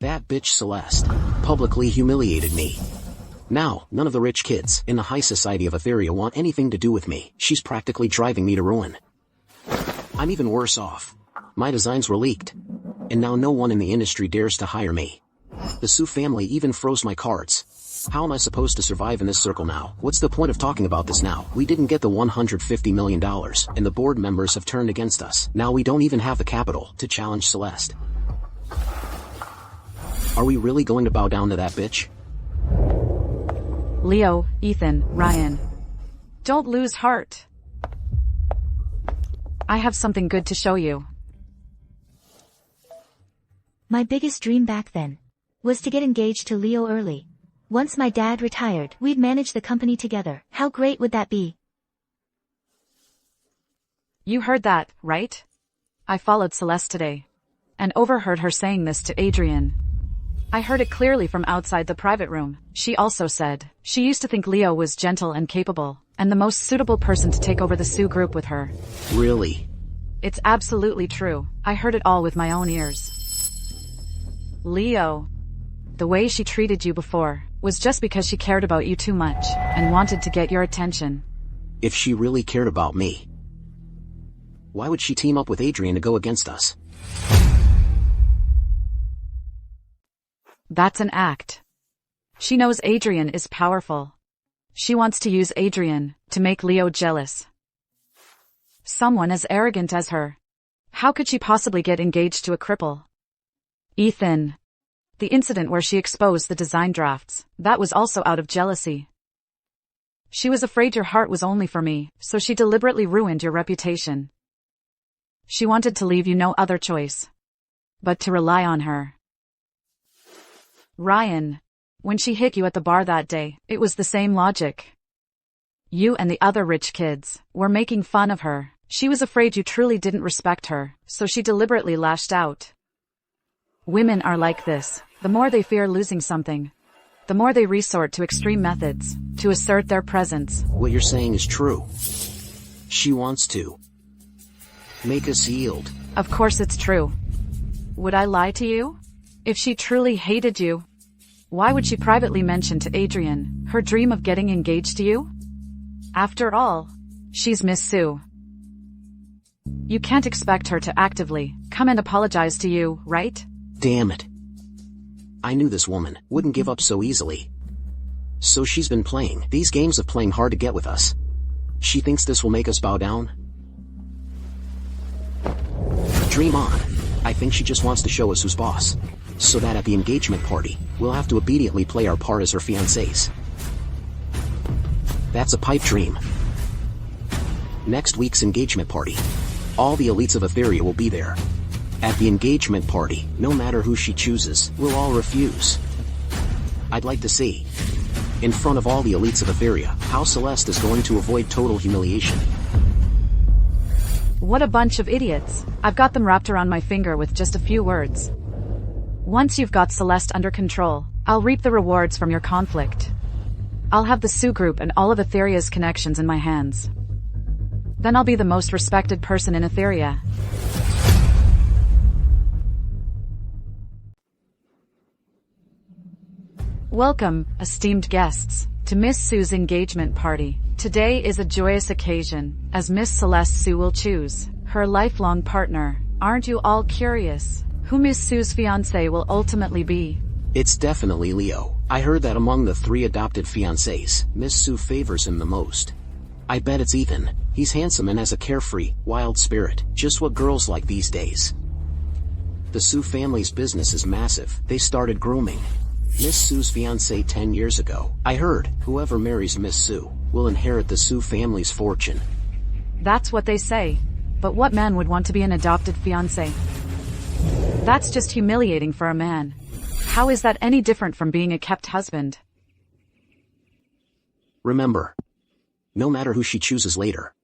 That bitch Celeste publicly humiliated me. Now, none of the rich kids in the high society of Etheria want anything to do with me. She's practically driving me to ruin. I'm even worse off. My designs were leaked, and now no one in the industry dares to hire me. The Su family even froze my cards. How am I supposed to survive in this circle now? What's the point of talking about this now? We didn't get the $150 million, and the board members have turned against us. Now we don't even have the capital to challenge Celeste. Are we really going to bow down to that bitch? Leo, Ethan, Ryan. Don't lose heart. I have something good to show you. My biggest dream back then was to get engaged to Leo early. Once my dad retired, we'd manage the company together. How great would that be? You heard that, right? I followed Celeste today and overheard her saying this to Adrian. I heard it clearly from outside the private room. She also said she used to think Leo was gentle and capable, and the most suitable person to take over the Su group with her. Really? It's absolutely true. I heard it all with my own ears. Leo, the way she treated you before was just because she cared about you too much and wanted to get your attention. If she really cared about me, why would she team up with Adrian to go against us? That's an act. She knows Adrian is powerful. She wants to use Adrian to make Leo jealous. Someone as arrogant as her. How could she possibly get engaged to a cripple? Ethan. The incident where she exposed the design drafts, that was also out of jealousy. She was afraid your heart was only for me, so she deliberately ruined your reputation. She wanted to leave you no other choice but to rely on her. Ryan. When she hit you at the bar that day, it was the same logic. You and the other rich kids were making fun of her. She was afraid you truly didn't respect her, so she deliberately lashed out. Women are like this. The more they fear losing something, the more they resort to extreme methods to assert their presence. What you're saying is true. She wants to make us yield. Of course it's true. Would I lie to you? If she truly hated you, why would she privately mention to Adrian her dream of getting engaged to you? After all, she's Miss Su. You can't expect her to actively come and apologize to you, right? Damn it. I knew this woman wouldn't give up so easily. So she's been playing these games of playing hard to get with us. She thinks this will make us bow down? Dream on. I think she just wants to show us who's boss, so that at the engagement party, we'll have to obediently play our part as her fiancés. That's a pipe dream. Next week's engagement party. All the elites of Etheria will be there. At the engagement party, no matter who she chooses, we'll all refuse. I'd like to see, in front of all the elites of Etheria, how Celeste is going to avoid total humiliation. What a bunch of idiots. I've got them wrapped around my finger with just a few words. Once you've got Celeste under control, I'll reap the rewards from your conflict. I'll have the Su group and all of Etheria's connections in my hands. Then I'll be the most respected person in Etheria. Welcome, esteemed guests, to Miss Su's engagement party. Today is a joyous occasion, as Miss Celeste Su will choose her lifelong partner. Aren't you all curious? who Miss Sue's fiancé will ultimately be. It's definitely Leo. I heard that among the 3 adopted fiancés, Miss Sue favors him the most. I bet it's Ethan. He's handsome and has a carefree, wild spirit, just what girls like these days. The Sue family's business is massive. They started grooming Miss Sue's fiancé 10 years ago. I heard whoever marries Miss Sue will inherit the Sue family's fortune. That's what they say. But what man would want to be an adopted fiancé? That's just humiliating for a man. How is that any different from being a kept husband? Remember, no matter who she chooses later,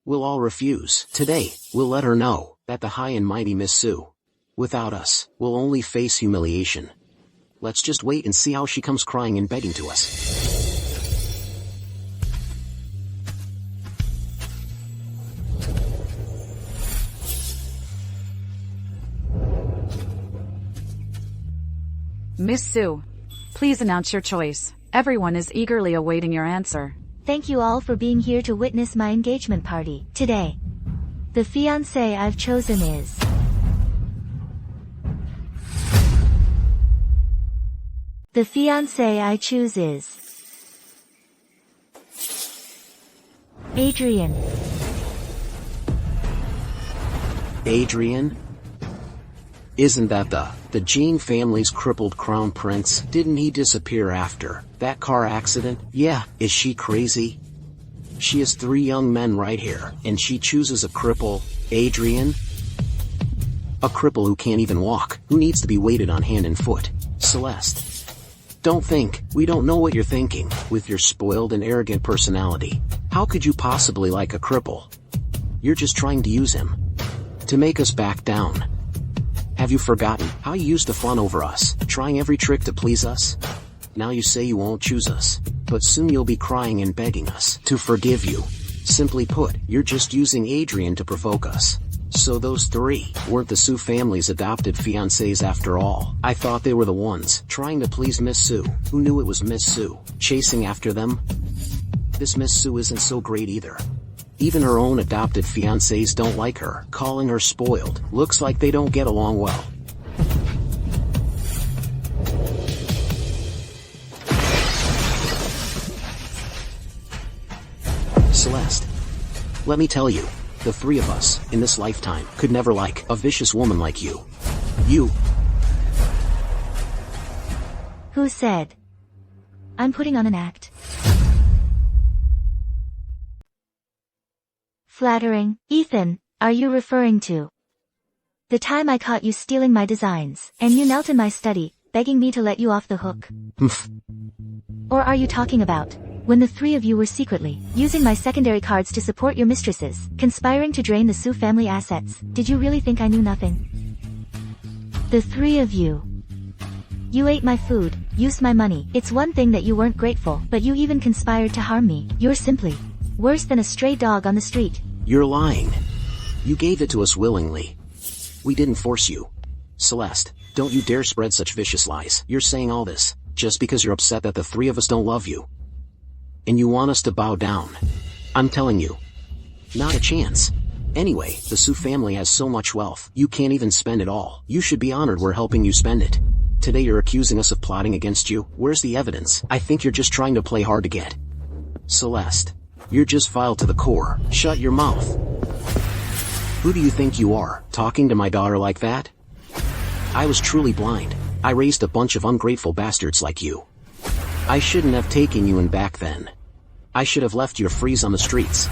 we'll all refuse. Today, we'll let her know that the high and mighty Miss Sue, without us, will only face humiliation. Let's just wait and see how she comes crying and begging to us. Miss Sue, please announce your choice. Everyone is eagerly awaiting your answer. Thank you all for being here to witness my engagement party today. The fiancé I've chosen is... The fiancé I choose is... Adrian. Adrian? Isn't that the Jean family's crippled crown prince? Didn't he disappear after that car accident? Yeah, is she crazy? She has 3 young men right here, and she chooses a cripple, Adrian? A cripple who can't even walk, who needs to be weighted on hand and foot. Celeste. Don't think, we don't know what you're thinking, with your spoiled and arrogant personality. How could you possibly like a cripple? You're just trying to use him to make us back down. Have you forgotten how you used to fawn over us, trying every trick to please us? Now you say you won't choose us, but soon you'll be crying and begging us to forgive you. Simply put, you're just using Adrian to provoke us. So those 3 weren't the Sue family's adopted fiancés after all. I thought they were the ones trying to please Miss Sue. Who knew it was Miss Sue chasing after them? This Miss Sue isn't so great either. Even her own adopted fiancés don't like her, calling her spoiled. Looks like they don't get along well. Celeste, let me tell you, the 3 of us, in this lifetime, could never like a vicious woman like you. You. Who said? I'm putting on an act. Flattering. Ethan, are you referring to the time I caught you stealing my designs, and you knelt in my study, begging me to let you off the hook? Or are you talking about when the 3 of you were secretly using my secondary cards to support your mistresses, conspiring to drain the Sue family assets? Did you really think I knew nothing? The 3 of you. You ate my food, used my money. It's one thing that you weren't grateful, but you even conspired to harm me. You're simply worse than a stray dog on the street. You're lying. You gave it to us willingly. We didn't force you. Celeste, don't you dare spread such vicious lies. You're saying all this just because you're upset that the 3 of us don't love you. And you want us to bow down. I'm telling you, not a chance. Anyway, the Sue family has so much wealth, you can't even spend it all. You should be honored we're helping you spend it. Today you're accusing us of plotting against you. Where's the evidence? I think you're just trying to play hard to get. Celeste, you're just vile to the core. Shut your mouth. Who do you think you are, talking to my daughter like that? I was truly blind. I raised a bunch of ungrateful bastards like you. I shouldn't have taken you in back then. I should have left you to freeze on the streets.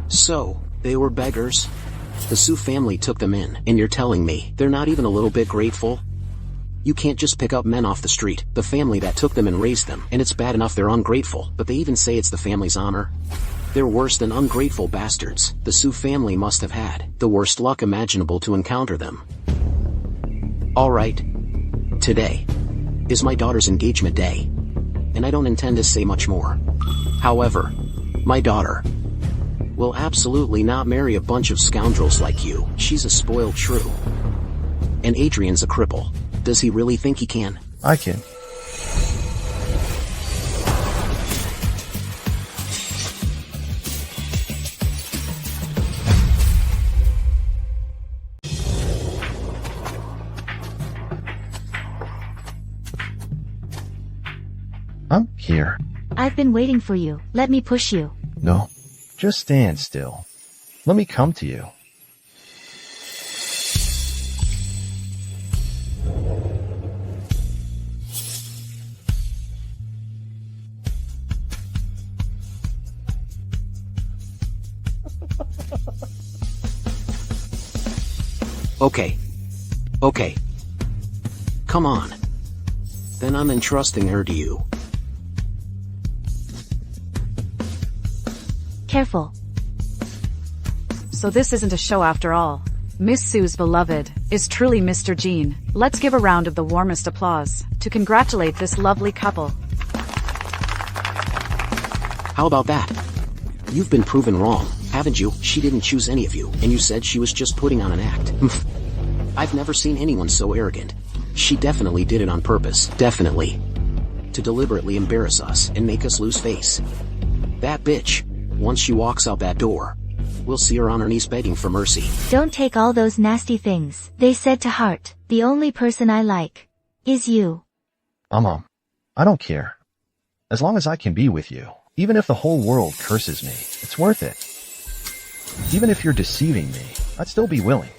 So, they were beggars? The Sue family took them in, and you're telling me they're not even a little bit grateful? You can't just pick up men off the street, the family that took them and raised them, and it's bad enough they're ungrateful, but they even say it's the family's honor. They're worse than ungrateful bastards. The Sue family must have had the worst luck imaginable to encounter them. Alright. Today is my daughter's engagement day, and I don't intend to say much more. However, my daughter will absolutely not marry a bunch of scoundrels like you. She's a spoiled shrew. And Adrian's a cripple. Does he really think he can? I can. I'm here. I've been waiting for you. Let me push you. No. Just stand still. Let me come to you. Okay. Okay. Come on. Then I'm entrusting her to you. Careful. So this isn't a show after all. Miss Sue's beloved is truly Mr. Jean. Let's give a round of the warmest applause to congratulate this lovely couple. How about that? You've been proven wrong, haven't you? She didn't choose any of you, and you said she was just putting on an act. I've never seen anyone so arrogant. She definitely did it on purpose, definitely. To deliberately embarrass us and make us lose face. That bitch, once she walks out that door, we'll see her on her knees begging for mercy. Don't take all those nasty things they said to heart. The only person I like is you. Mom, I don't care. As long as I can be with you, even if the whole world curses me, it's worth it. Even if you're deceiving me, I'd still be willing.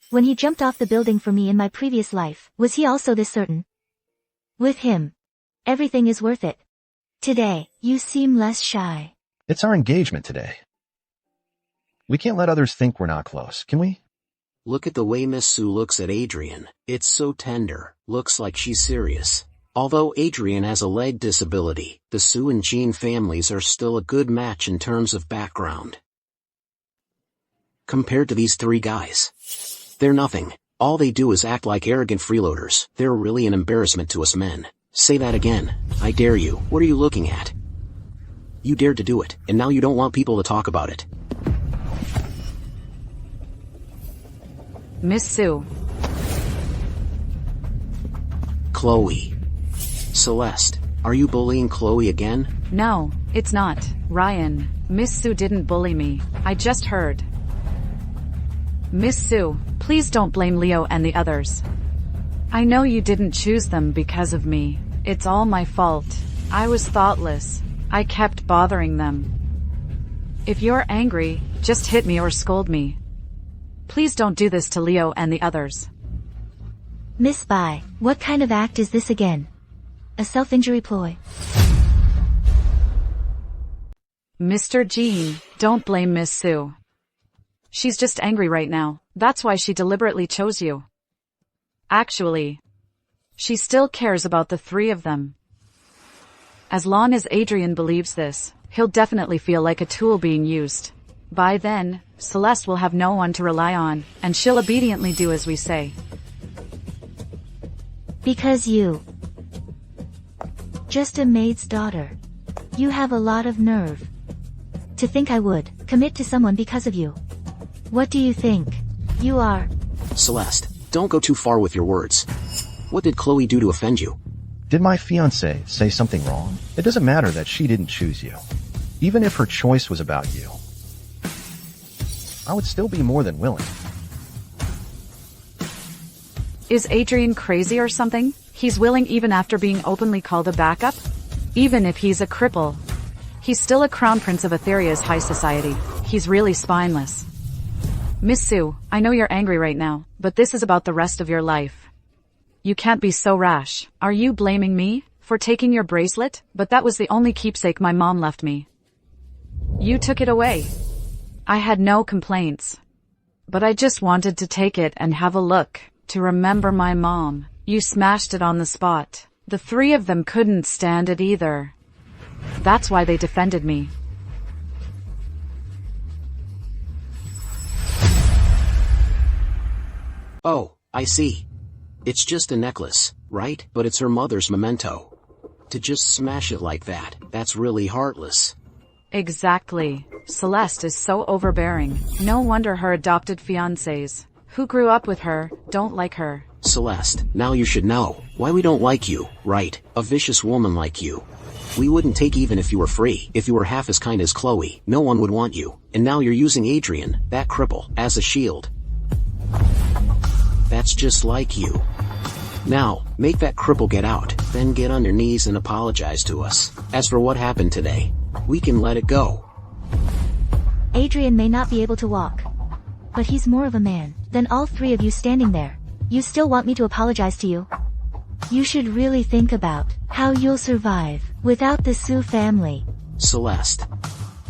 When he jumped off the building for me in my previous life, was he also this certain? With him, everything is worth it. Today, you seem less shy. It's our engagement today. We can't let others think we're not close, can we? Look at the way Miss Sue looks at Adrian. It's so tender. Looks like she's serious. Although Adrian has a leg disability, the Sue and Jean families are still a good match in terms of background. Compared to these three guys, they're nothing. All they do is act like arrogant freeloaders. They're really an embarrassment to us men. Say that again. I dare you. What are you looking at? You dared to do it, and now you don't want people to talk about it. Miss Sue. Chloe. Celeste, are you bullying Chloe again? No, it's not. Ryan, Miss Sue didn't bully me. I just heard. Miss Sue, please don't blame Leo and the others. I know you didn't choose them because of me. It's all my fault. I was thoughtless. I kept bothering them. If you're angry, just hit me or scold me. Please don't do this to Leo and the others. Miss Bai, what kind of act is this again? A self-injury ploy? Mr. Jean, don't blame Miss Sue. She's just angry right now. That's why she deliberately chose you. Actually, she still cares about the three of them. As long as Adrian believes this, he'll definitely feel like a tool being used. By then, Celeste will have no one to rely on, and she'll obediently do as we say. Because you. Just a maid's daughter. You have a lot of nerve. To think I would commit to someone because of you. What do you think? You are. Celeste, don't go too far with your words. What did Chloe do to offend you? Did my fiancé say something wrong? It doesn't matter that she didn't choose you. Even if her choice was about you, I would still be more than willing. Is Adrian crazy or something? He's willing even after being openly called a backup? Even if he's a cripple. He's still a crown prince of Etheria's high society. He's really spineless. Miss Sue, I know you're angry right now, but this is about the rest of your life. You can't be so rash. Are you blaming me for taking your bracelet? But that was the only keepsake my mom left me. You took it away. I had no complaints. But I just wanted to take it and have a look, to remember my mom. You smashed it on the spot. The three of them couldn't stand it either. That's why they defended me. Oh, I see. It's just a necklace, right? But it's her mother's memento. To just smash it like that, that's really heartless. Exactly. Celeste is so overbearing. No wonder her adopted fiancés, who grew up with her, don't like her. Celeste, now you should know why we don't like you, right? A vicious woman like you. We wouldn't take even if you were free. If you were half as kind as Chloe, no one would want you. And now you're using Adrian, that cripple, as a shield. That's just like you. Now, make that cripple get out, then get on your knees and apologize to us. As for what happened today, we can let it go. Adrian may not be able to walk, but he's more of a man than all three of you standing there. You still want me to apologize to you? You should really think about how you'll survive without the Su family. Celeste,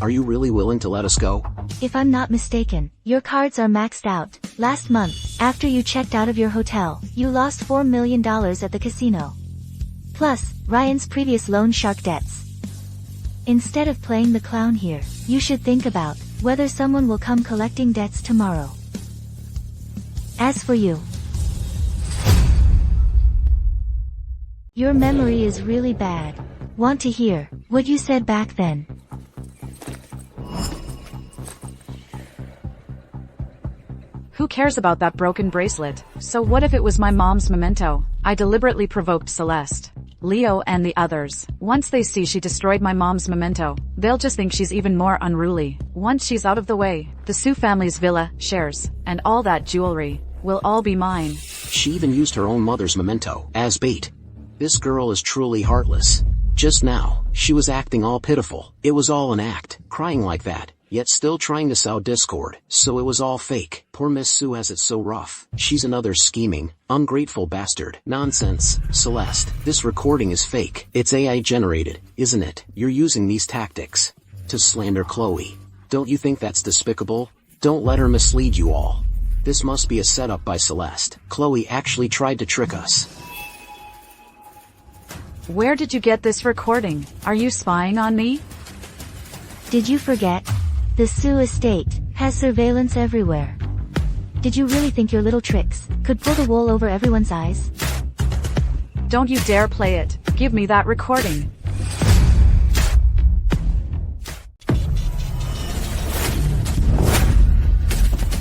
are you really willing to let us go? If I'm not mistaken, your cards are maxed out. Last month, after you checked out of your hotel, you lost $4 million at the casino. Plus, Ryan's previous loan shark debts. Instead of playing the clown here, you should think about whether someone will come collecting debts tomorrow. As for you, your memory is really bad. Want to hear what you said back then? Who cares about that broken bracelet? So what if it was my mom's memento? I deliberately provoked Celeste, Leo and the others. Once they see she destroyed my mom's memento, they'll just think she's even more unruly. Once she's out of the way, the Su family's villa, shares, and all that jewelry will all be mine. She even used her own mother's memento as bait. This girl is truly heartless. Just now, she was acting all pitiful. It was all an act, crying like that, yet still trying to sow discord, so it was all fake. Poor Miss Su has it so rough. She's another scheming, ungrateful bastard. Nonsense, Celeste. This recording is fake. It's AI generated, isn't it? You're using these tactics to slander Chloe. Don't you think that's despicable? Don't let her mislead you all. This must be a setup by Celeste. Chloe actually tried to trick us. Where did you get this recording? Are you spying on me? Did you forget? The Su estate has surveillance everywhere. Did you really think your little tricks could pull the wool over everyone's eyes? Don't you dare play it. Give me that recording.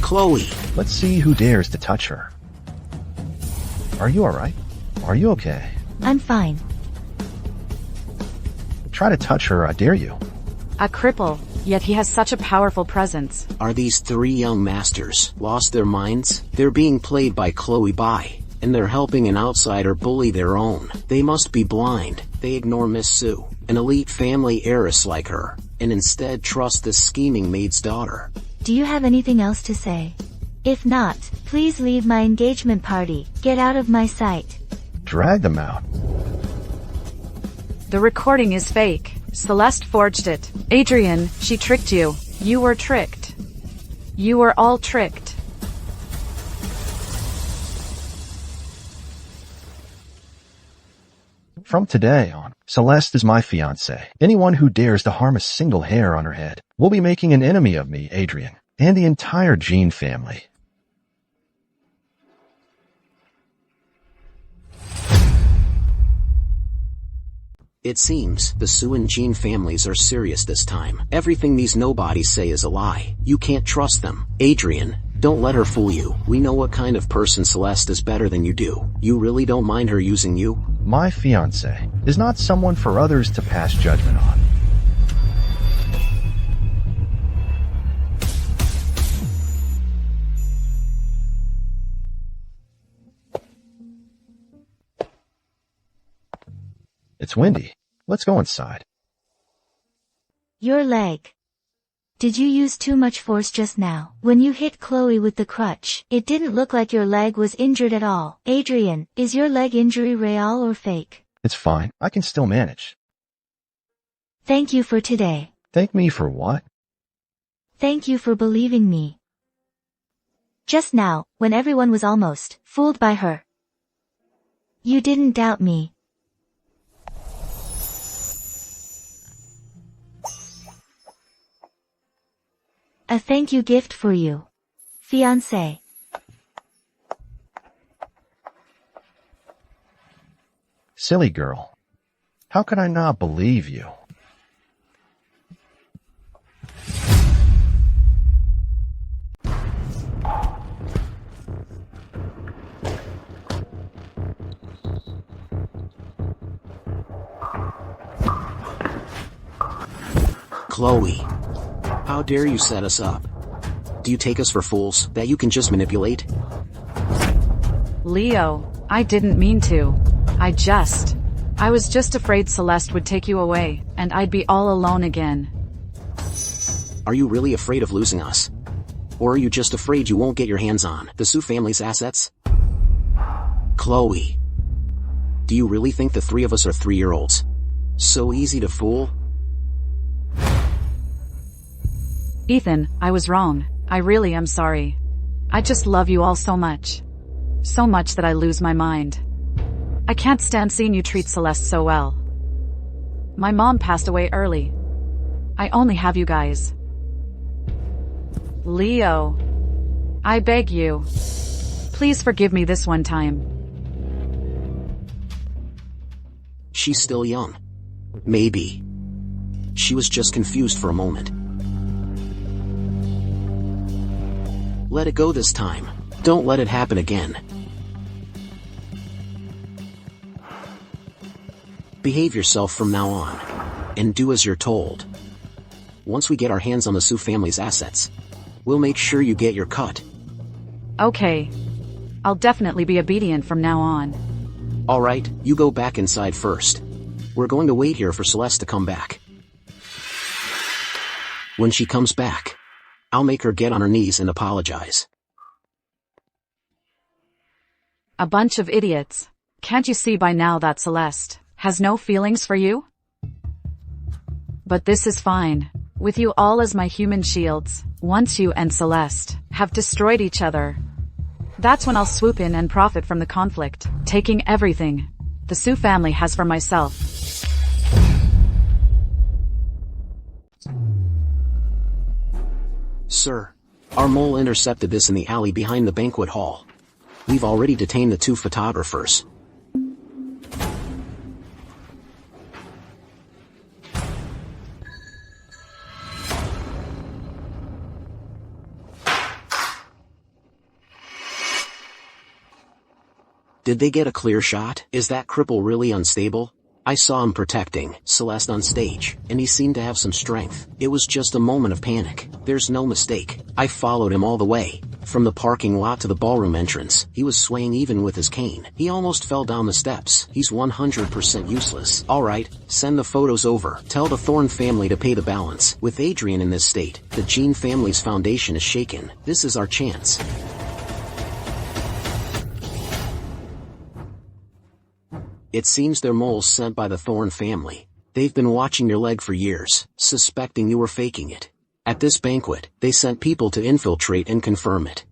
Chloe! Let's see who dares to touch her. Are you alright? Are you okay? I'm fine. Try to touch her, I dare you. A cripple, yet he has such a powerful presence. Are these three young masters lost their minds? They're being played by Chloe Bai, and they're helping an outsider bully their own. They must be blind. They ignore Miss Su, an elite family heiress like her, and instead trust this scheming maid's daughter. Do you have anything else to say? If not, please leave my engagement party. Get out of my sight. Drag them out. The recording is fake. Celeste forged it. Adrian, she tricked you. You were tricked. You were all tricked. From today on, Celeste is my fiancée. Anyone who dares to harm a single hair on her head will be making an enemy of me, Adrian, and the entire Jean family. It seems the Su and Jean families are serious this time. Everything these nobodies say is a lie. You can't trust them. Adrian, don't let her fool you. We know what kind of person Celeste is better than you do. You really don't mind her using you? My fiancé is not someone for others to pass judgment on. It's windy. Let's go inside. Your leg. Did you use too much force just now? When you hit Chloe with the crutch, it didn't look like your leg was injured at all. Adrian, is your leg injury real or fake? It's fine. I can still manage. Thank you for today. Thank me for what? Thank you for believing me. Just now, when everyone was almost fooled by her. You didn't doubt me. A thank you gift for you, fiancé. Silly girl. How could I not believe you? Chloe. How dare you set us up? Do you take us for fools that you can just manipulate? Leo, I didn't mean to. I was just afraid Celeste would take you away, and I'd be all alone again. Are you really afraid of losing us? Or are you just afraid you won't get your hands on the Su family's assets? Chloe. Do you really think the three of us are 3-year-olds? So easy to fool? Ethan, I was wrong. I really am sorry. I just love you all so much. So much that I lose my mind. I can't stand seeing you treat Celeste so well. My mom passed away early. I only have you guys. Leo. I beg you. Please forgive me this one time. She's still young. Maybe. She was just confused for a moment. Let it go this time. Don't let it happen again. Behave yourself from now on. And do as you're told. Once we get our hands on the Su family's assets, we'll make sure you get your cut. Okay. I'll definitely be obedient from now on. Alright, you go back inside first. We're going to wait here for Celeste to come back. When she comes back, I'll make her get on her knees and apologize. A bunch of idiots. Can't you see by now that Celeste has no feelings for you? But this is fine. With you all as my human shields, once you and Celeste have destroyed each other, that's when I'll swoop in and profit from the conflict, taking everything the Su family has for myself. Sir, our mole intercepted this in the alley behind the banquet hall. We've already detained the 2 photographers. Did they get a clear shot? Is that cripple really unstable? I saw him protecting Celeste on stage, and he seemed to have some strength. It was just a moment of panic. There's no mistake. I followed him all the way. From the parking lot to the ballroom entrance, he was swaying even with his cane. He almost fell down the steps. He's 100% useless. Alright, send the photos over. Tell the Thorne family to pay the balance. With Adrian in this state, the Jean family's foundation is shaken. This is our chance. It seems they're moles sent by the Thorne family. They've been watching your leg for years, suspecting you were faking it. At this banquet, they sent people to infiltrate and confirm it.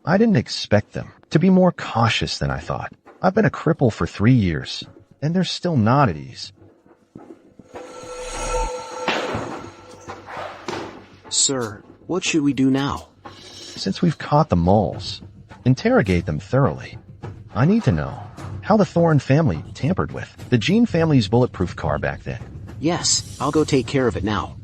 I didn't expect them to be more cautious than I thought. I've been a cripple for 3 years, and they're still not at ease. Sir, what should we do now? Since we've caught the moles, interrogate them thoroughly. I need to know how the Thorne family tampered with the Jean family's bulletproof car back then. Yes, I'll go take care of it now.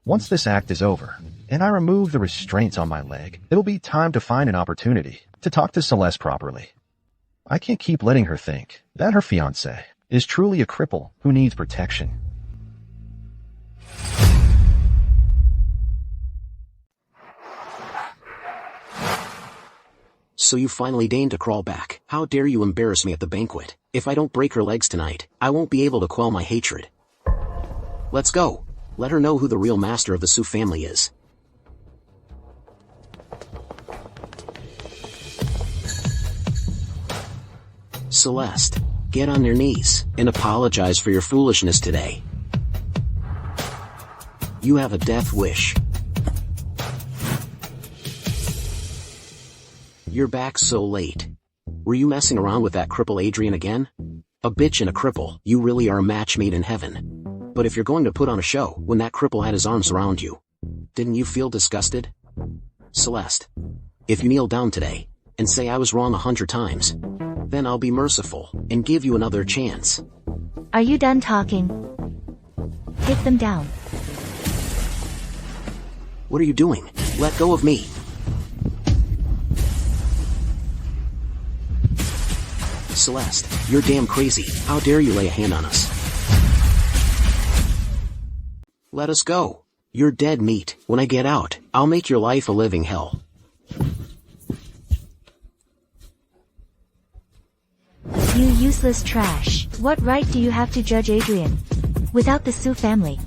Once this act is over, and I remove the restraints on my leg, it'll be time to find an opportunity to talk to Celeste properly. I can't keep letting her think that her fiancé is truly a cripple who needs protection. So you finally deigned to crawl back. How dare you embarrass me at the banquet? If I don't break her legs tonight, I won't be able to quell my hatred. Let's go. Let her know who the real master of the Su family is. Celeste, get on your knees and apologize for your foolishness today. You have a death wish. You're back so late. Were you messing around with that cripple Adrian again? A bitch and a cripple, you really are a match made in heaven. But if you're going to put on a show when that cripple had his arms around you, didn't you feel disgusted? Celeste, if you kneel down today and say I was wrong 100 times, then I'll be merciful and give you another chance. Are you done talking? Hit them down. What are you doing? Let go of me. Celeste, you're damn crazy. How dare you lay a hand on us? Let us go. You're dead meat. When I get out, I'll make your life a living hell. You useless trash. What right do you have to judge Adrian? Without the Su family,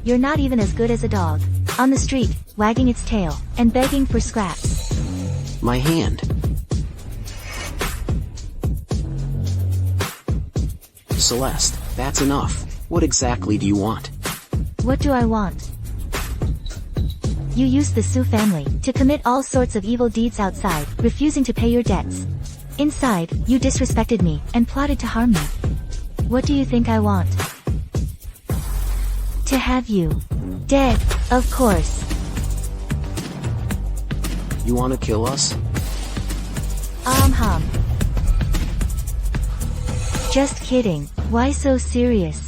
you're not even as good as a dog. On the street, wagging its tail, and begging for scraps. My hand. Celeste, that's enough. What exactly do you want? What do I want? You used the Su family to commit all sorts of evil deeds outside, refusing to pay your debts. Inside, you disrespected me and plotted to harm me. What do you think I want? To have you dead, of course. You want to kill us? Hum. Just kidding. Why so serious?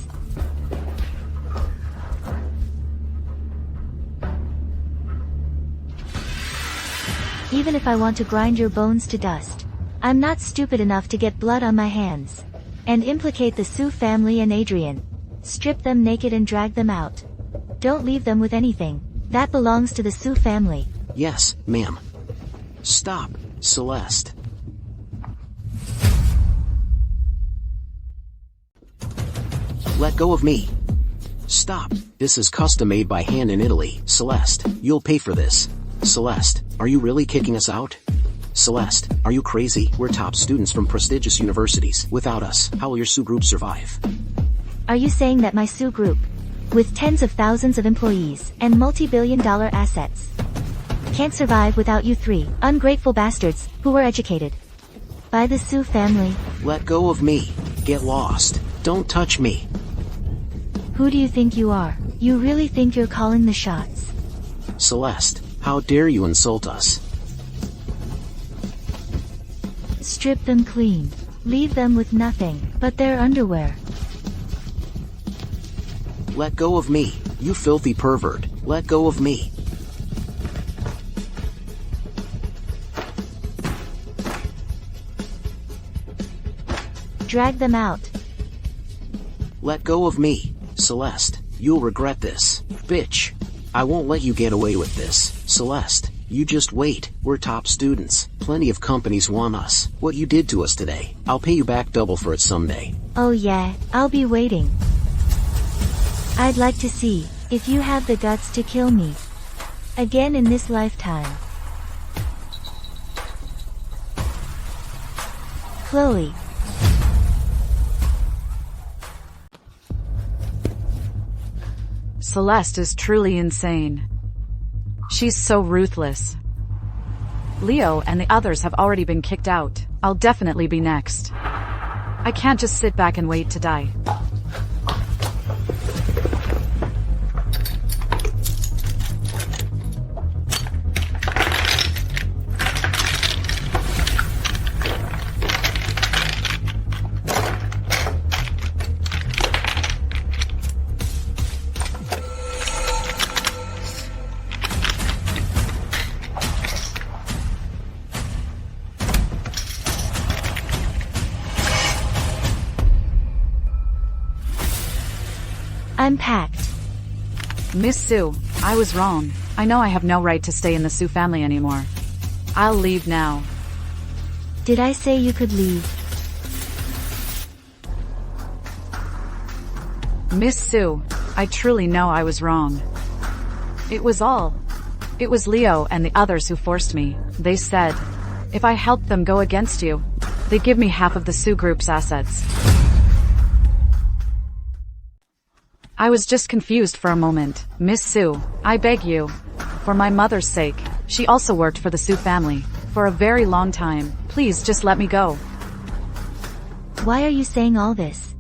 Even if I want to grind your bones to dust, I'm not stupid enough to get blood on my hands and implicate the Su family and Adrian. Strip them naked and drag them out. Don't leave them with anything. That belongs to the Su family. Yes, ma'am. Stop, Celeste. Let go of me. Stop. This is custom made by hand in Italy. Celeste, you'll pay for this. Celeste, are you really kicking us out? Celeste, are you crazy? We're top students from prestigious universities. Without us, how will your Su group survive? Are you saying that my Su group, with tens of thousands of employees and multi-billion-dollar assets, can't survive without you three ungrateful bastards who were educated by the Su family? Let go of me. Get lost. Don't touch me. Who do you think you are? You really think you're calling the shots? Celeste, how dare you insult us? Strip them clean. Leave them with nothing but their underwear. Let go of me, you filthy pervert. Let go of me. Drag them out. Let go of me, Celeste. You'll regret this. Bitch. I won't let you get away with this, Celeste. You just wait. We're top students. Plenty of companies want us. What you did to us today, I'll pay you back double for it someday. Oh yeah, I'll be waiting. I'd like to see if you have the guts to kill me again in this lifetime. Chloe. Celeste is truly insane. She's so ruthless. Leo and the others have already been kicked out. I'll definitely be next. I can't just sit back and wait to die. I'm packed. Miss Su, I was wrong. I know I have no right to stay in the Su family anymore. I'll leave now. Did I say you could leave? Miss Su, I truly know I was wrong. It was Leo and the others who forced me. They said, if I helped them go against you, they'd give me half of the Su group's assets. I was just confused for a moment. Miss Su, I beg you. For my mother's sake. She also worked for the Su family. For a very long time. Please just let me go. Why are you saying all this?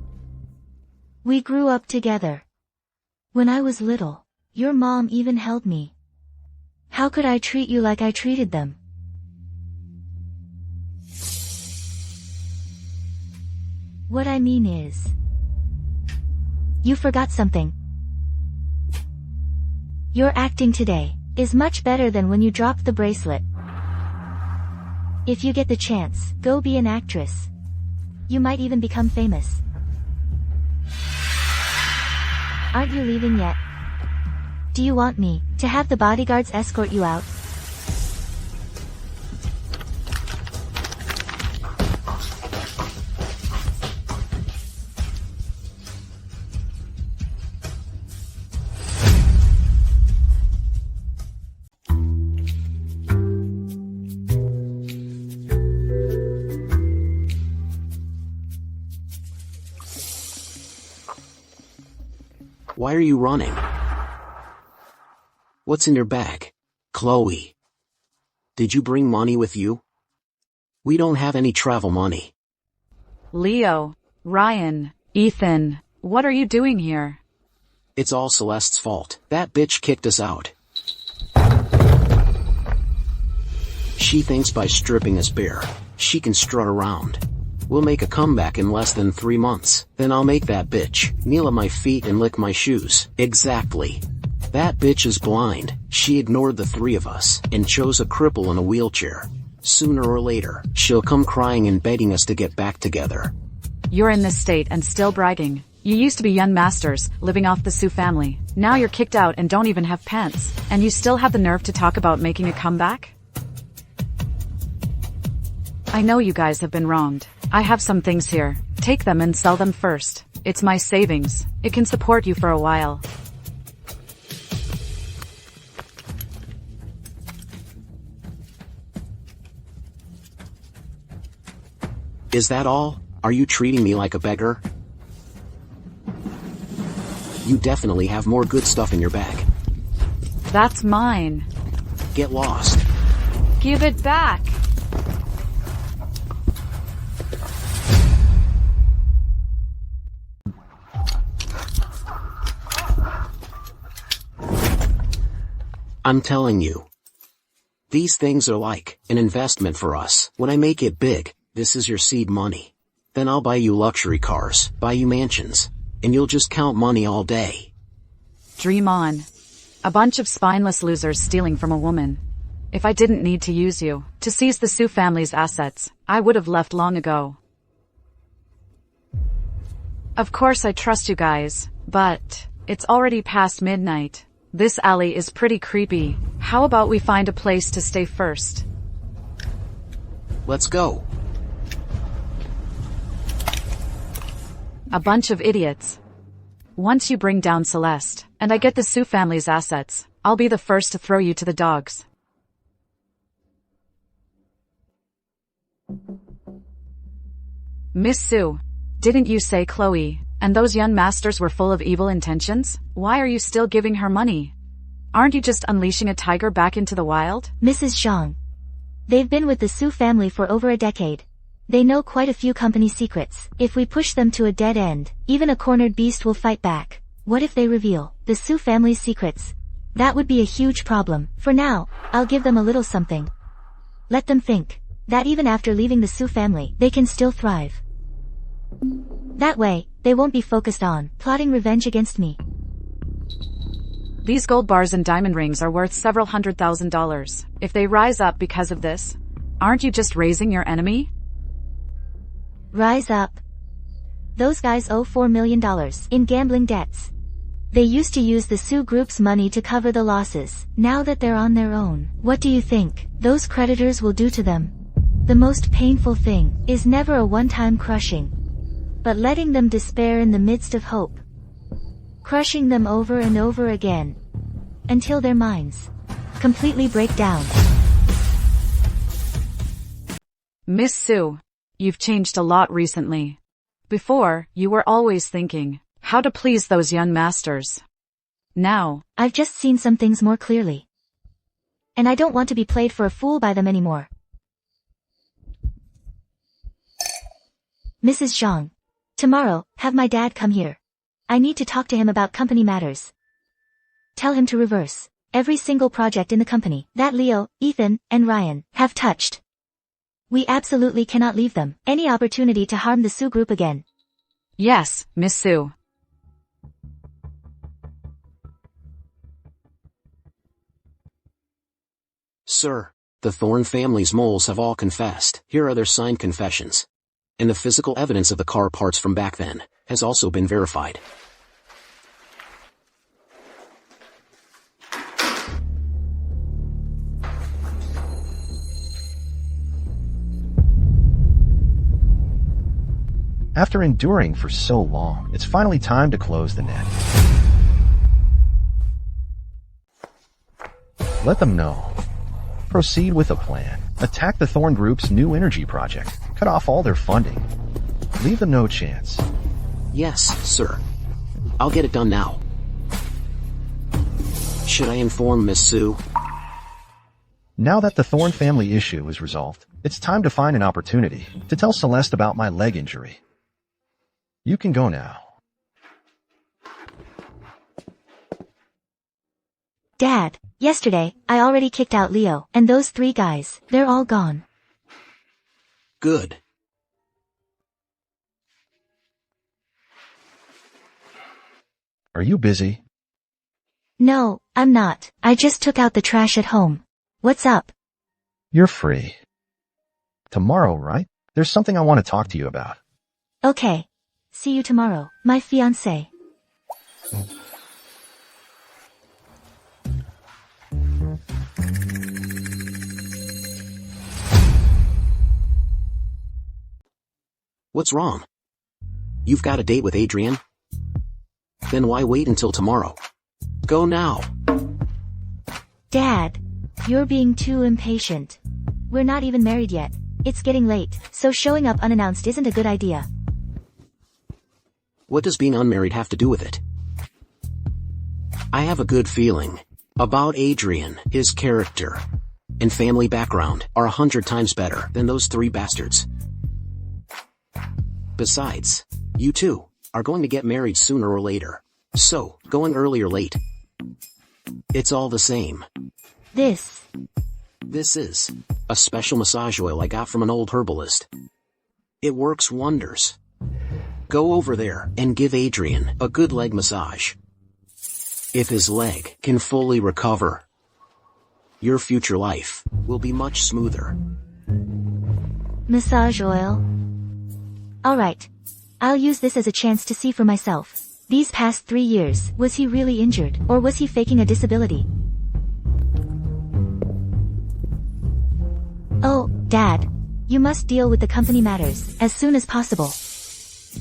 We grew up together. When I was little, your mom even held me. How could I treat you like I treated them? What I mean is, you forgot something. Your acting today is much better than when you dropped the bracelet. If you get the chance, go be an actress. You might even become famous. Aren't you leaving yet? Do you want me to have the bodyguards escort you out? Why are you running? What's in your bag? Chloe. Did you bring money with you? We don't have any travel money. Leo, Ryan, Ethan, what are you doing here? It's all Celeste's fault. That bitch kicked us out. She thinks by stripping us bare, she can strut around. We'll make a comeback in less than 3 months. Then I'll make that bitch kneel at my feet and lick my shoes. Exactly. That bitch is blind. She ignored the 3 of us and chose a cripple in a wheelchair. Sooner or later, she'll come crying and begging us to get back together. You're in this state and still bragging. You used to be young masters, living off the Su family. Now you're kicked out and don't even have pants. And you still have the nerve to talk about making a comeback? I know you guys have been wronged. I have some things here. Take them and sell them first. It's my savings. It can support you for a while. Is that all? Are you treating me like a beggar? You definitely have more good stuff in your bag. That's mine. Get lost. Give it back. I'm telling you. These things are like an investment for us. When I make it big, this is your seed money. Then I'll buy you luxury cars, buy you mansions, and you'll just count money all day. Dream on. A bunch of spineless losers stealing from a woman. If I didn't need to use you to seize the Su family's assets, I would have left long ago. Of course I trust you guys, but it's already past midnight. This alley is pretty creepy. How about we find a place to stay first? Let's go. A bunch of idiots. Once you bring down Celeste, and I get the Su family's assets, I'll be the first to throw you to the dogs. Miss Su, didn't you say Chloe and those young masters were full of evil intentions? Why are you still giving her money? Aren't you just unleashing a tiger back into the wild? Mrs. Zhang. They've been with the Su family for over a decade. They know quite a few company secrets. If we push them to a dead end, even a cornered beast will fight back. What if they reveal the Su family's secrets? That would be a huge problem. For now, I'll give them a little something. Let them think that even after leaving the Su family, they can still thrive. That way, they won't be focused on plotting revenge against me. These gold bars and diamond rings are worth several $100,000. If they rise up because of this, aren't you just raising your enemy? Rise up. Those guys owe $4 million in gambling debts. They used to use the Su group's money to cover the losses. Now that they're on their own, what do you think those creditors will do to them? The most painful thing is never a one-time crushing, but letting them despair in the midst of hope. Crushing them over and over again, until their minds completely break down. Miss Su, you've changed a lot recently. Before, you were always thinking how to please those young masters. Now, I've just seen some things more clearly. And I don't want to be played for a fool by them anymore. Mrs. Zhang. Tomorrow, have my dad come here. I need to talk to him about company matters. Tell him to reverse every single project in the company that Leo, Ethan, and Ryan have touched. We absolutely cannot leave them any opportunity to harm the Su group again. Yes, Miss Su. Sir, the Thorn family's moles have all confessed. Here are their signed confessions. And the physical evidence of the car parts from back then has also been verified. After enduring for so long, it's finally time to close the net. Let them know. Proceed with a plan. Attack the Thorn Group's new energy project. Cut off all their funding. Leave them no chance. Yes, sir. I'll get it done now. Should I inform Miss Sue? Now that the Thorn family issue is resolved, it's time to find an opportunity to tell Celeste about my leg injury. You can go now. Dad, yesterday, I already kicked out Leo, and those 3 guys, they're all gone. Good. Are you busy? No, I'm not. I just took out the trash at home. What's up? You're free. Tomorrow, right? There's something I want to talk to you about. Okay. See you tomorrow, my fiancé. What's wrong? You've got a date with Adrian? Then why wait until tomorrow? Go now. Dad, you're being too impatient. We're not even married yet. It's getting late, so showing up unannounced isn't a good idea. What does being unmarried have to do with it? I have a good feeling about Adrian. His character and family background are 100 times better than those 3 bastards. Besides, you two are going to get married sooner or later. So, going early or late, it's all the same. This is a special massage oil I got from an old herbalist. It works wonders. Go over there and give Adrian a good leg massage. If his leg can fully recover, your future life will be much smoother. Massage oil? Alright. I'll use this as a chance to see for myself. These past 3 years, was he really injured, or was he faking a disability? Oh, Dad. You must deal with the company matters as soon as possible.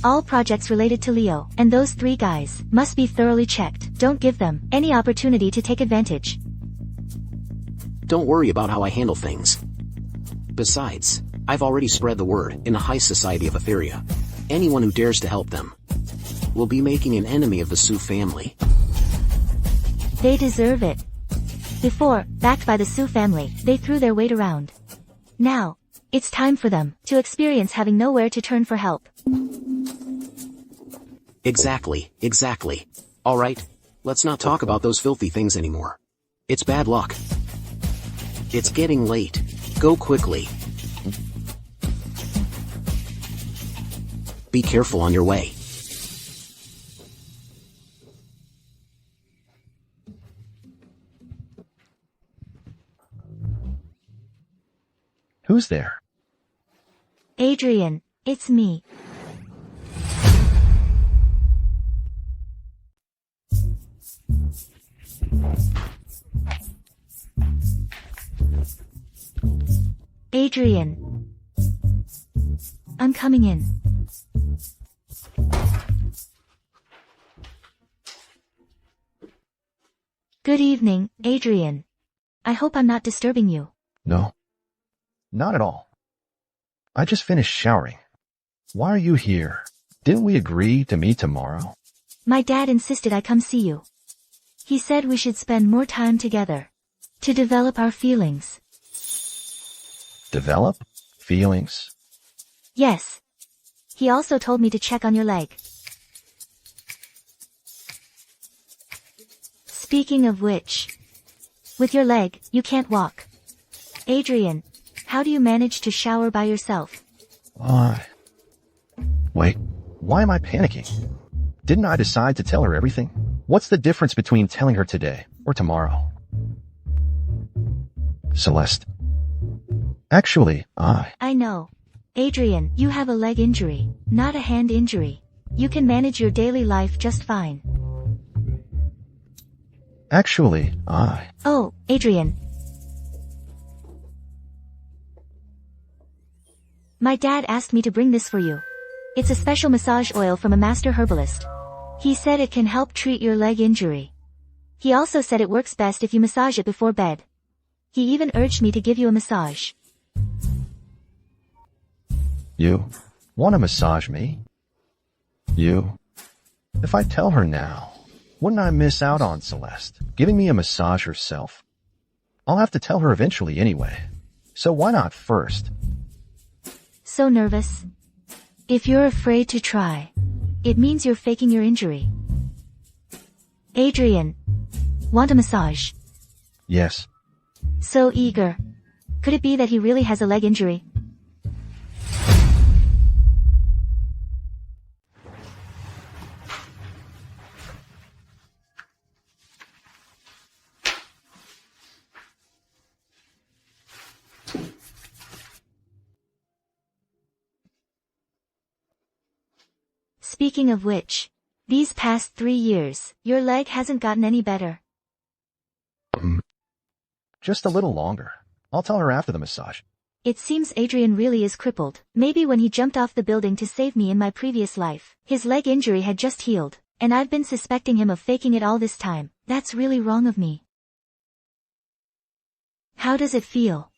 All projects related to Leo and those 3 guys must be thoroughly checked. Don't give them any opportunity to take advantage. Don't worry about how I handle things. Besides, I've already spread the word in the high society of Etheria. Anyone who dares to help them will be making an enemy of the Su family. They deserve it. Before, backed by the Su family, they threw their weight around. Now, it's time for them to experience having nowhere to turn for help. Exactly. Alright, let's not talk about those filthy things anymore. It's bad luck. It's getting late. Go quickly. Be careful on your way. Who's there? Adrian, it's me. Adrian. I'm coming in. Good evening, Adrian. I hope I'm not disturbing you. No. Not at all. I just finished showering. Why are you here? Didn't we agree to meet tomorrow? My dad insisted I come see you. He said we should spend more time together. To develop our feelings. Develop? Feelings? Yes. He also told me to check on your leg. Speaking of which, with your leg, you can't walk. Adrian, how do you manage to shower by yourself? Wait, why am I panicking? Didn't I decide to tell her everything? What's the difference between telling her today or tomorrow? Celeste. Actually, I know. Adrian, you have a leg injury, not a hand injury. You can manage your daily life just fine. Actually, Oh, Adrian. My dad asked me to bring this for you. It's a special massage oil from a master herbalist. He said it can help treat your leg injury. He also said it works best if you massage it before bed. He even urged me to give you a massage. You want to massage me? You? If I tell her now, wouldn't I miss out on Celeste giving me a massage herself? I'll have to tell her eventually anyway. So why not first? So nervous. If you're afraid to try, it means you're faking your injury. Adrian, want a massage? Yes. So eager. Could it be that he really has a leg injury? Speaking of which, these past 3 years, your leg hasn't gotten any better. Just a little longer. I'll tell her after the massage. It seems Adrian really is crippled. Maybe when he jumped off the building to save me in my previous life, his leg injury had just healed, and I've been suspecting him of faking it all this time. That's really wrong of me. How does it feel?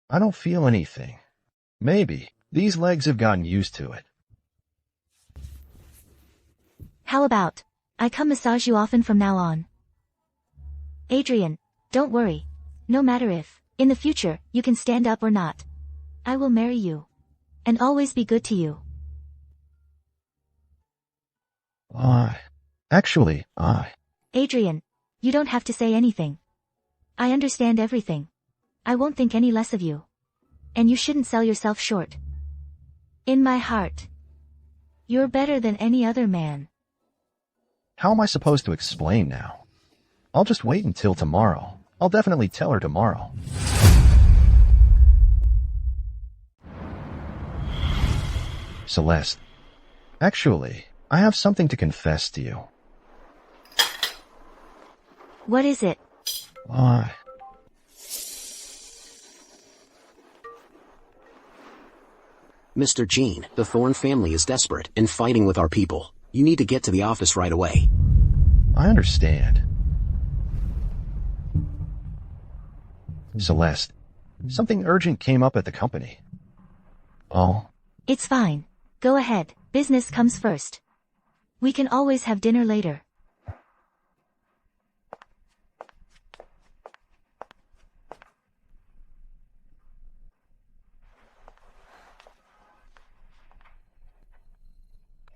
I don't feel anything. Maybe these legs have gotten used to it. How about I come massage you often from now on? Adrian, don't worry. No matter if, in the future, you can stand up or not. I will marry you. And always be good to you. Adrian, you don't have to say anything. I understand everything. I won't think any less of you. And you shouldn't sell yourself short. In my heart, you're better than any other man. How am I supposed to explain now? I'll just wait until tomorrow. I'll definitely tell her tomorrow. Celeste, actually, I have something to confess to you. What is it? Mr. Jean, the Thorne family is desperate and fighting with our people. You need to get to the office right away. I understand. Celeste, something urgent came up at the company. Oh? It's fine. Go ahead. Business comes first. We can always have dinner later.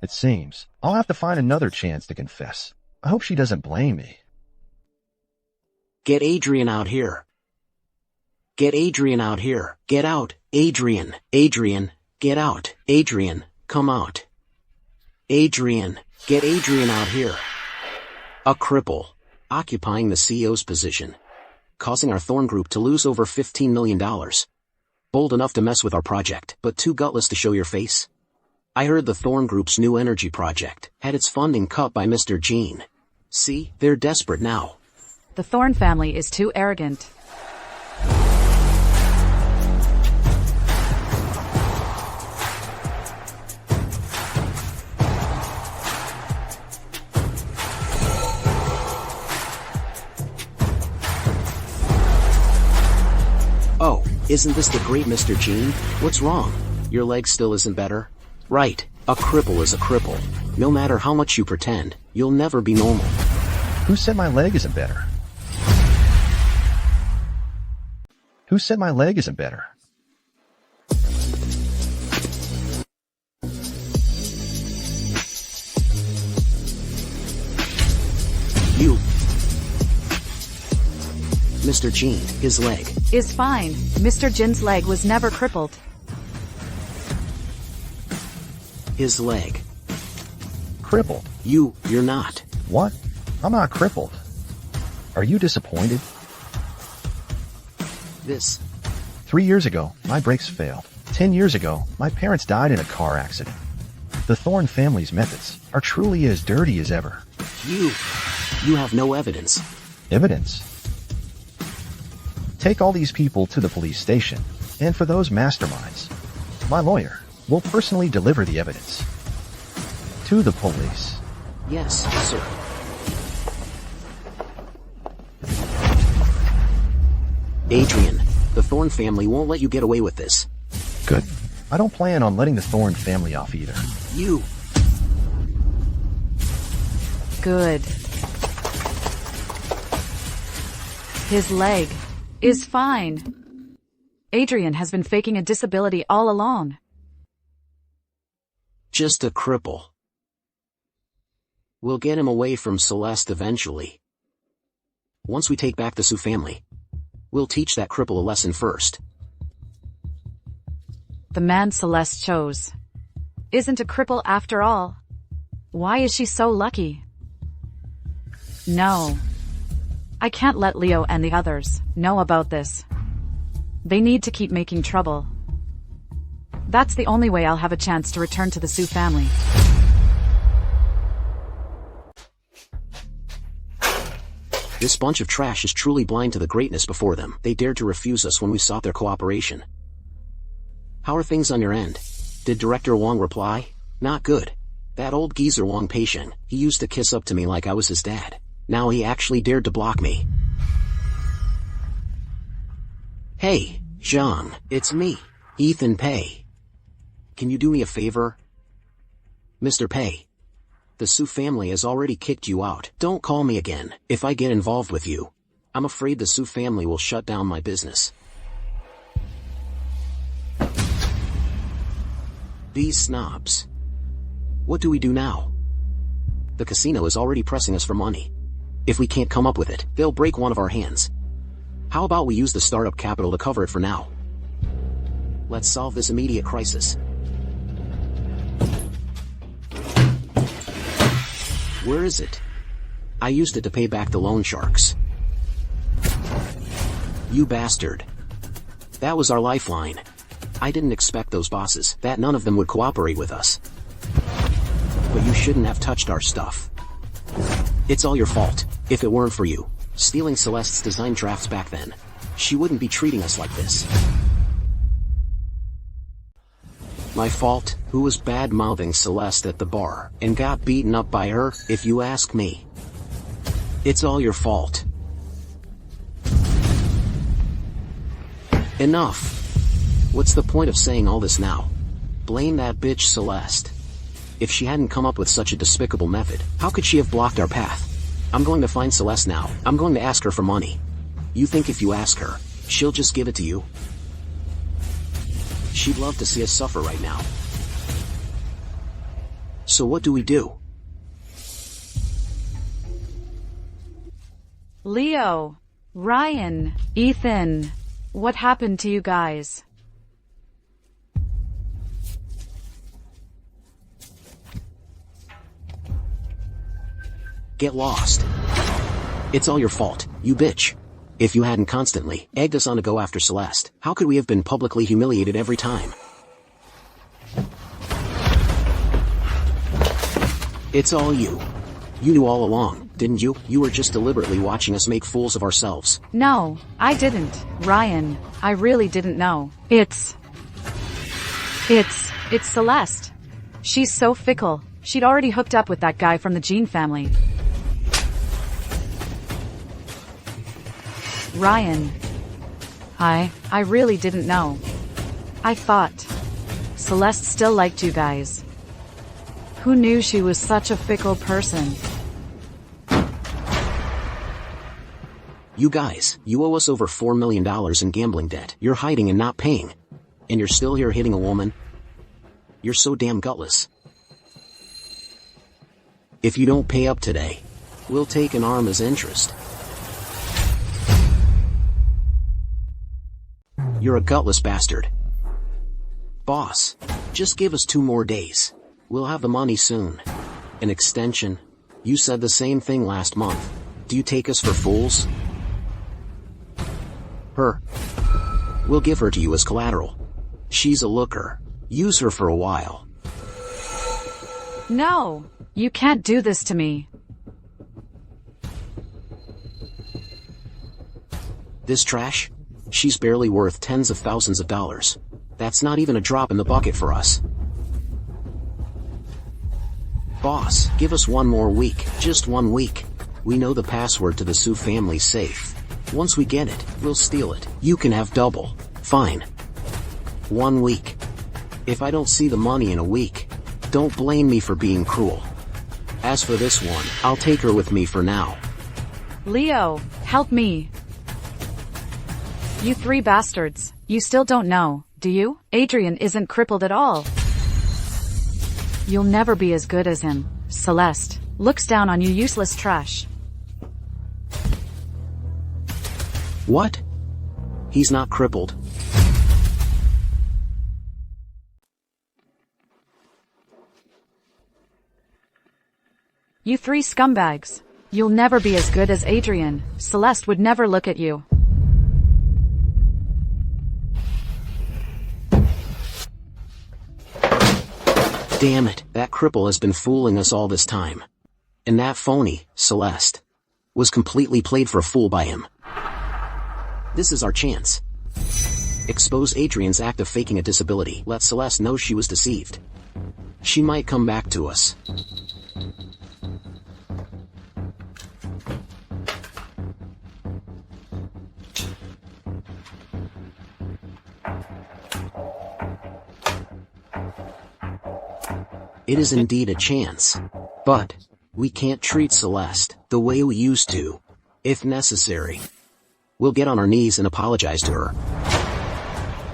It seems I'll have to find another chance to confess. I hope she doesn't blame me. Get Adrian out here. Get Adrian out here. Get out, Adrian. Adrian, get out. Adrian, come out. Adrian, get Adrian out here. A cripple, occupying the CEO's position, causing our Thorne Group to lose over $15 million. Bold enough to mess with our project, but too gutless to show your face? I heard the Thorne Group's new energy project had its funding cut by Mr. Jean. See, they're desperate now. The Thorne family is too arrogant. Oh, isn't this the great Mr. Jean? What's wrong? Your leg still isn't better? Right, a cripple is a cripple. No matter how much you pretend, you'll never be normal. Who said my leg isn't better? Who said my leg isn't better? You. Mr. Jean, his leg. Is fine. Mr. Jin's leg was never crippled. His leg. Crippled? You're not. What? I'm not crippled. Are you disappointed? This. 3 years ago, my brakes failed. 10 years ago, my parents died in a car accident. The Thorne family's methods are truly as dirty as ever. You have no evidence. Evidence? Take all these people to the police station, and for those masterminds, my lawyer. will personally deliver the evidence to the police. Yes, sir. Adrian, the Thorne family won't let you get away with this. Good. I don't plan on letting the Thorne family off either. You. Good. His leg is fine. Adrian has been faking a disability all along. Just a cripple. We'll get him away from Celeste eventually. Once we take back the Su family, we'll teach that cripple a lesson first. The man Celeste chose isn't a cripple after all. Why is she so lucky? No. I can't let Leo and the others know about this. They need to keep making trouble. That's the only way I'll have a chance to return to the Su family. This bunch of trash is truly blind to the greatness before them. They dared to refuse us when we sought their cooperation. How are things on your end? Did Director Wong reply? Not good. That old geezer Wong Pei-sheng, he used to kiss up to me like I was his dad. Now he actually dared to block me. Hey, Zhang, it's me, Ethan Pei. Can you do me a favor? Mr. Pei, the Su family has already kicked you out. Don't call me again. If I get involved with you, I'm afraid the Su family will shut down my business. These snobs. What do we do now? The casino is already pressing us for money. If we can't come up with it, they'll break one of our hands. How about we use the startup capital to cover it for now? Let's solve this immediate crisis. Where is it? I used it to pay back the loan sharks. You bastard. That was our lifeline. I didn't expect those bosses, that none of them would cooperate with us. But you shouldn't have touched our stuff. It's all your fault. If it weren't for you stealing Celeste's design drafts back then, she wouldn't be treating us like this. My fault? Who was bad-mouthing Celeste at the bar and got beaten up by her, if you ask me? It's all your fault. Enough. What's the point of saying all this now? Blame that bitch Celeste. If she hadn't come up with such a despicable method, how could she have blocked our path? I'm going to find Celeste now. I'm going to ask her for money. You think if you ask her, she'll just give it to you? She'd love to see us suffer right now. So what do we do? Leo, Ryan, Ethan, what happened to you guys? Get lost. It's all your fault, you bitch. If you hadn't constantly egged us on to go after Celeste, how could we have been publicly humiliated every time? It's all you. You knew all along, didn't you? You were just deliberately watching us make fools of ourselves. No, I didn't, Ryan. I really didn't know. It's Celeste. She's so fickle. She'd already hooked up with that guy from the Jean family. Ryan. I really didn't know. I thought Celeste still liked you guys. Who knew she was such a fickle person? You guys, you owe us over $4 million in gambling debt. You're hiding and not paying. And you're still here hitting a woman? You're so damn gutless. If you don't pay up today, we'll take an arm as interest. You're a gutless bastard. Boss, just give us 2 more days. We'll have the money soon. An extension? You said the same thing last month. Do you take us for fools? Her. We'll give her to you as collateral. She's a looker. Use her for a while. No, you can't do this to me. This trash? She's barely worth tens of thousands of dollars. That's not even a drop in the bucket for us. Boss, give us one more week, just 1 week. We know the password to the Su family safe. Once we get it, we'll steal it. You can have double. Fine. 1 week. If I don't see the money in a week, don't blame me for being cruel. As for this one, I'll take her with me for now. Leo, help me. You three bastards. You still don't know, do you? Adrian isn't crippled at all. You'll never be as good as him. Celeste looks down on you, useless trash. What? He's not crippled. You three scumbags. You'll never be as good as Adrian. Celeste would never look at you. Damn it, that cripple has been fooling us all this time. And that phony, Celeste, was completely played for a fool by him. This is our chance. Expose Adrian's act of faking a disability. Let Celeste know she was deceived. She might come back to us. It is indeed a chance. But we can't treat Celeste the way we used to. If necessary, we'll get on our knees and apologize to her.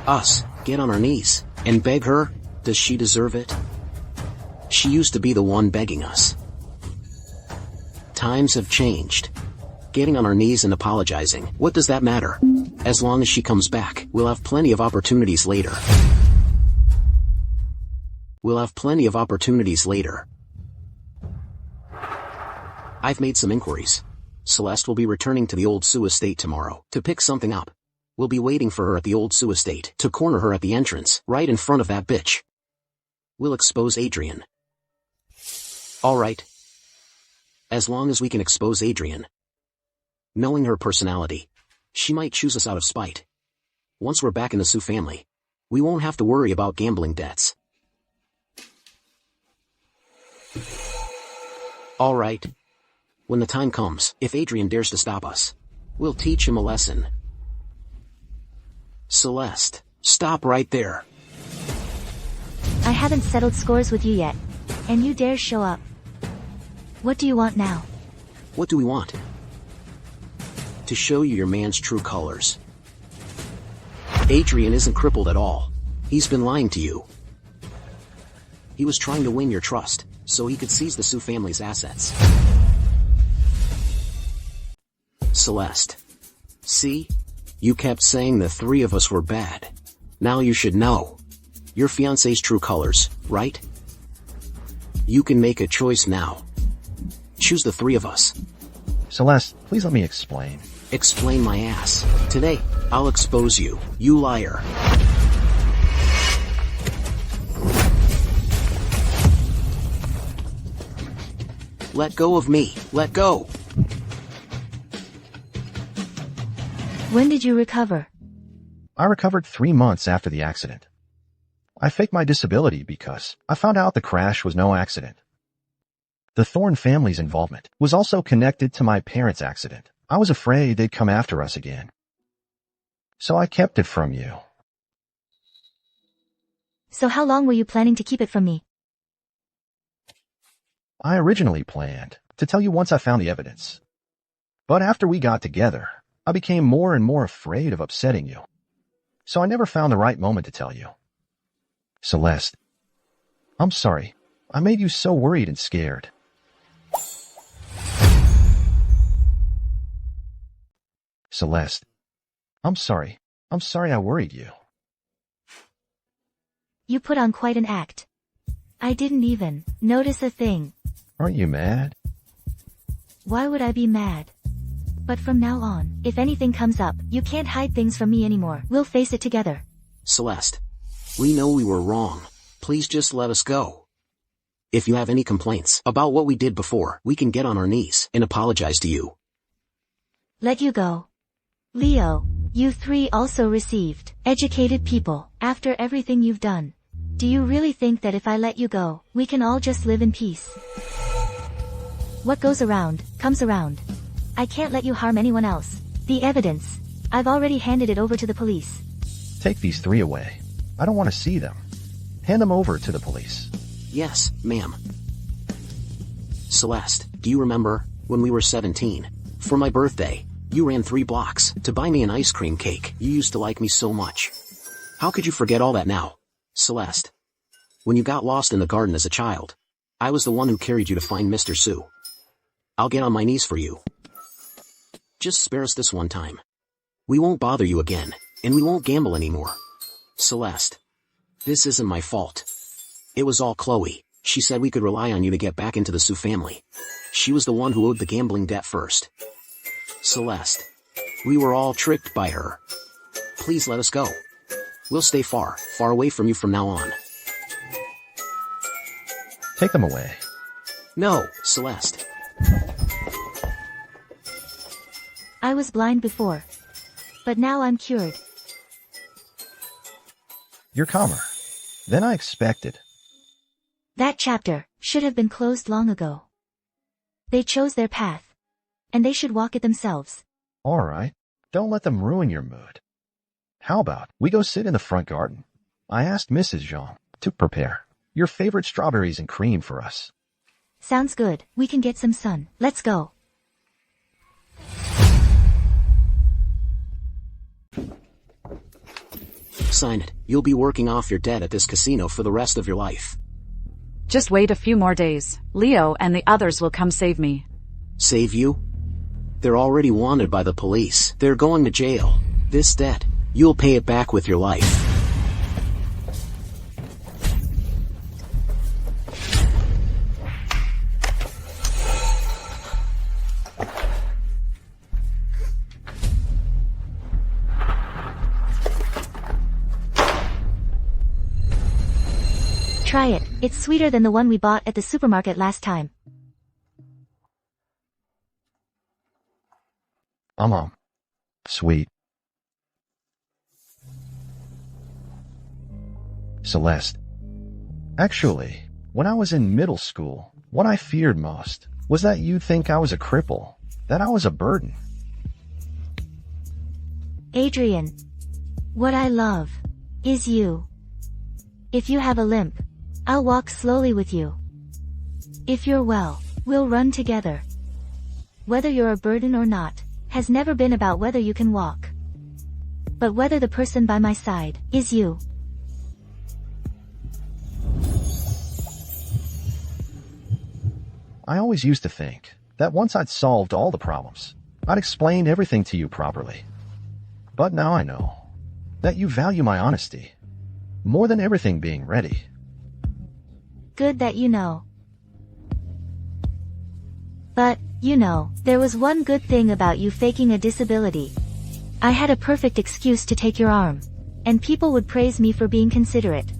Us, get on our knees and beg her? Does she deserve it? She used to be the one begging us. Times have changed. Getting on our knees and apologizing, what does that matter? As long as she comes back, we'll have plenty of opportunities later. I've made some inquiries. Celeste will be returning to the old Su estate tomorrow to pick something up. We'll be waiting for her at the old Su estate to corner her at the entrance, right in front of that bitch. We'll expose Adrian. Alright. As long as we can expose Adrian. Knowing her personality, she might choose us out of spite. Once we're back in the Su family, we won't have to worry about gambling debts. Alright. When the time comes, if Adrian dares to stop us, we'll teach him a lesson. Celeste, stop right there. I haven't settled scores with you yet. And you dare show up. What do you want now? What do we want? To show you your man's true colors. Adrian isn't crippled at all. He's been lying to you. He was trying to win your trust, so he could seize the Su family's assets. Celeste. See? You kept saying the three of us were bad. Now you should know. Your fiancé's true colors, right? You can make a choice now. Choose the three of us. Celeste, please let me explain. Explain my ass. Today, I'll expose you, you liar. Let go of me. Let go. When did you recover? I recovered 3 months after the accident. I faked my disability because I found out the crash was no accident. The Thorne family's involvement was also connected to my parents' accident. I was afraid they'd come after us again. So I kept it from you. So how long were you planning to keep it from me? I originally planned to tell you once I found the evidence. But after we got together, I became more and more afraid of upsetting you. So I never found the right moment to tell you. Celeste, I'm sorry. I made you so worried and scared. Celeste, I'm sorry. I'm sorry I worried you. You put on quite an act. I didn't even notice a thing. Aren't you mad? Why would I be mad? But from now on, if anything comes up, you can't hide things from me anymore. We'll face it together. Celeste, we know we were wrong. Please just let us go. If you have any complaints about what we did before, we can get on our knees and apologize to you. Let you go. Leo, you three also received educated people after everything you've done. Do you really think that if I let you go, we can all just live in peace? What goes around, comes around. I can't let you harm anyone else. The evidence. I've already handed it over to the police. Take these 3 away. I don't want to see them. Hand them over to the police. Yes, ma'am. Celeste, do you remember, when we were 17, for my birthday, you ran 3 blocks to buy me an ice cream cake? You used to like me so much. How could you forget all that now? Celeste. When you got lost in the garden as a child, I was the one who carried you to find Mr. Su. I'll get on my knees for you. Just spare us this one time. We won't bother you again, and we won't gamble anymore. Celeste. This isn't my fault. It was all Chloe. She said we could rely on you to get back into the Su family. She was the one who owed the gambling debt first. Celeste. We were all tricked by her. Please let us go. We'll stay far, far away from you from now on. Take them away. No, Celeste. I was blind before. But now I'm cured. You're calmer than I expected. That chapter should have been closed long ago. They chose their path. And they should walk it themselves. All right. Don't let them ruin your mood. How about we go sit in the front garden? I asked Mrs. Zhang to prepare your favorite strawberries and cream for us. Sounds good. We can get some sun. Let's go. Sign it. You'll be working off your debt at this casino for the rest of your life. Just wait a few more days. Leo and the others will come save me. Save you? They're already wanted by the police. They're going to jail. This debt, you'll pay it back with your life. Try it. It's sweeter than the one we bought at the supermarket last time. Sweet. Celeste. Actually, when I was in middle school, what I feared most was that you'd think I was a cripple, that I was a burden. Adrian. What I love is you. If you have a limp, I'll walk slowly with you. If you're well, we'll run together. Whether you're a burden or not, has never been about whether you can walk, but whether the person by my side is you. I always used to think that once I'd solved all the problems, I'd explain everything to you properly. But now I know that you value my honesty more than everything being ready. Good that you know. But, you know, there was one good thing about you faking a disability. I had a perfect excuse to take your arm. And people would praise me for being considerate.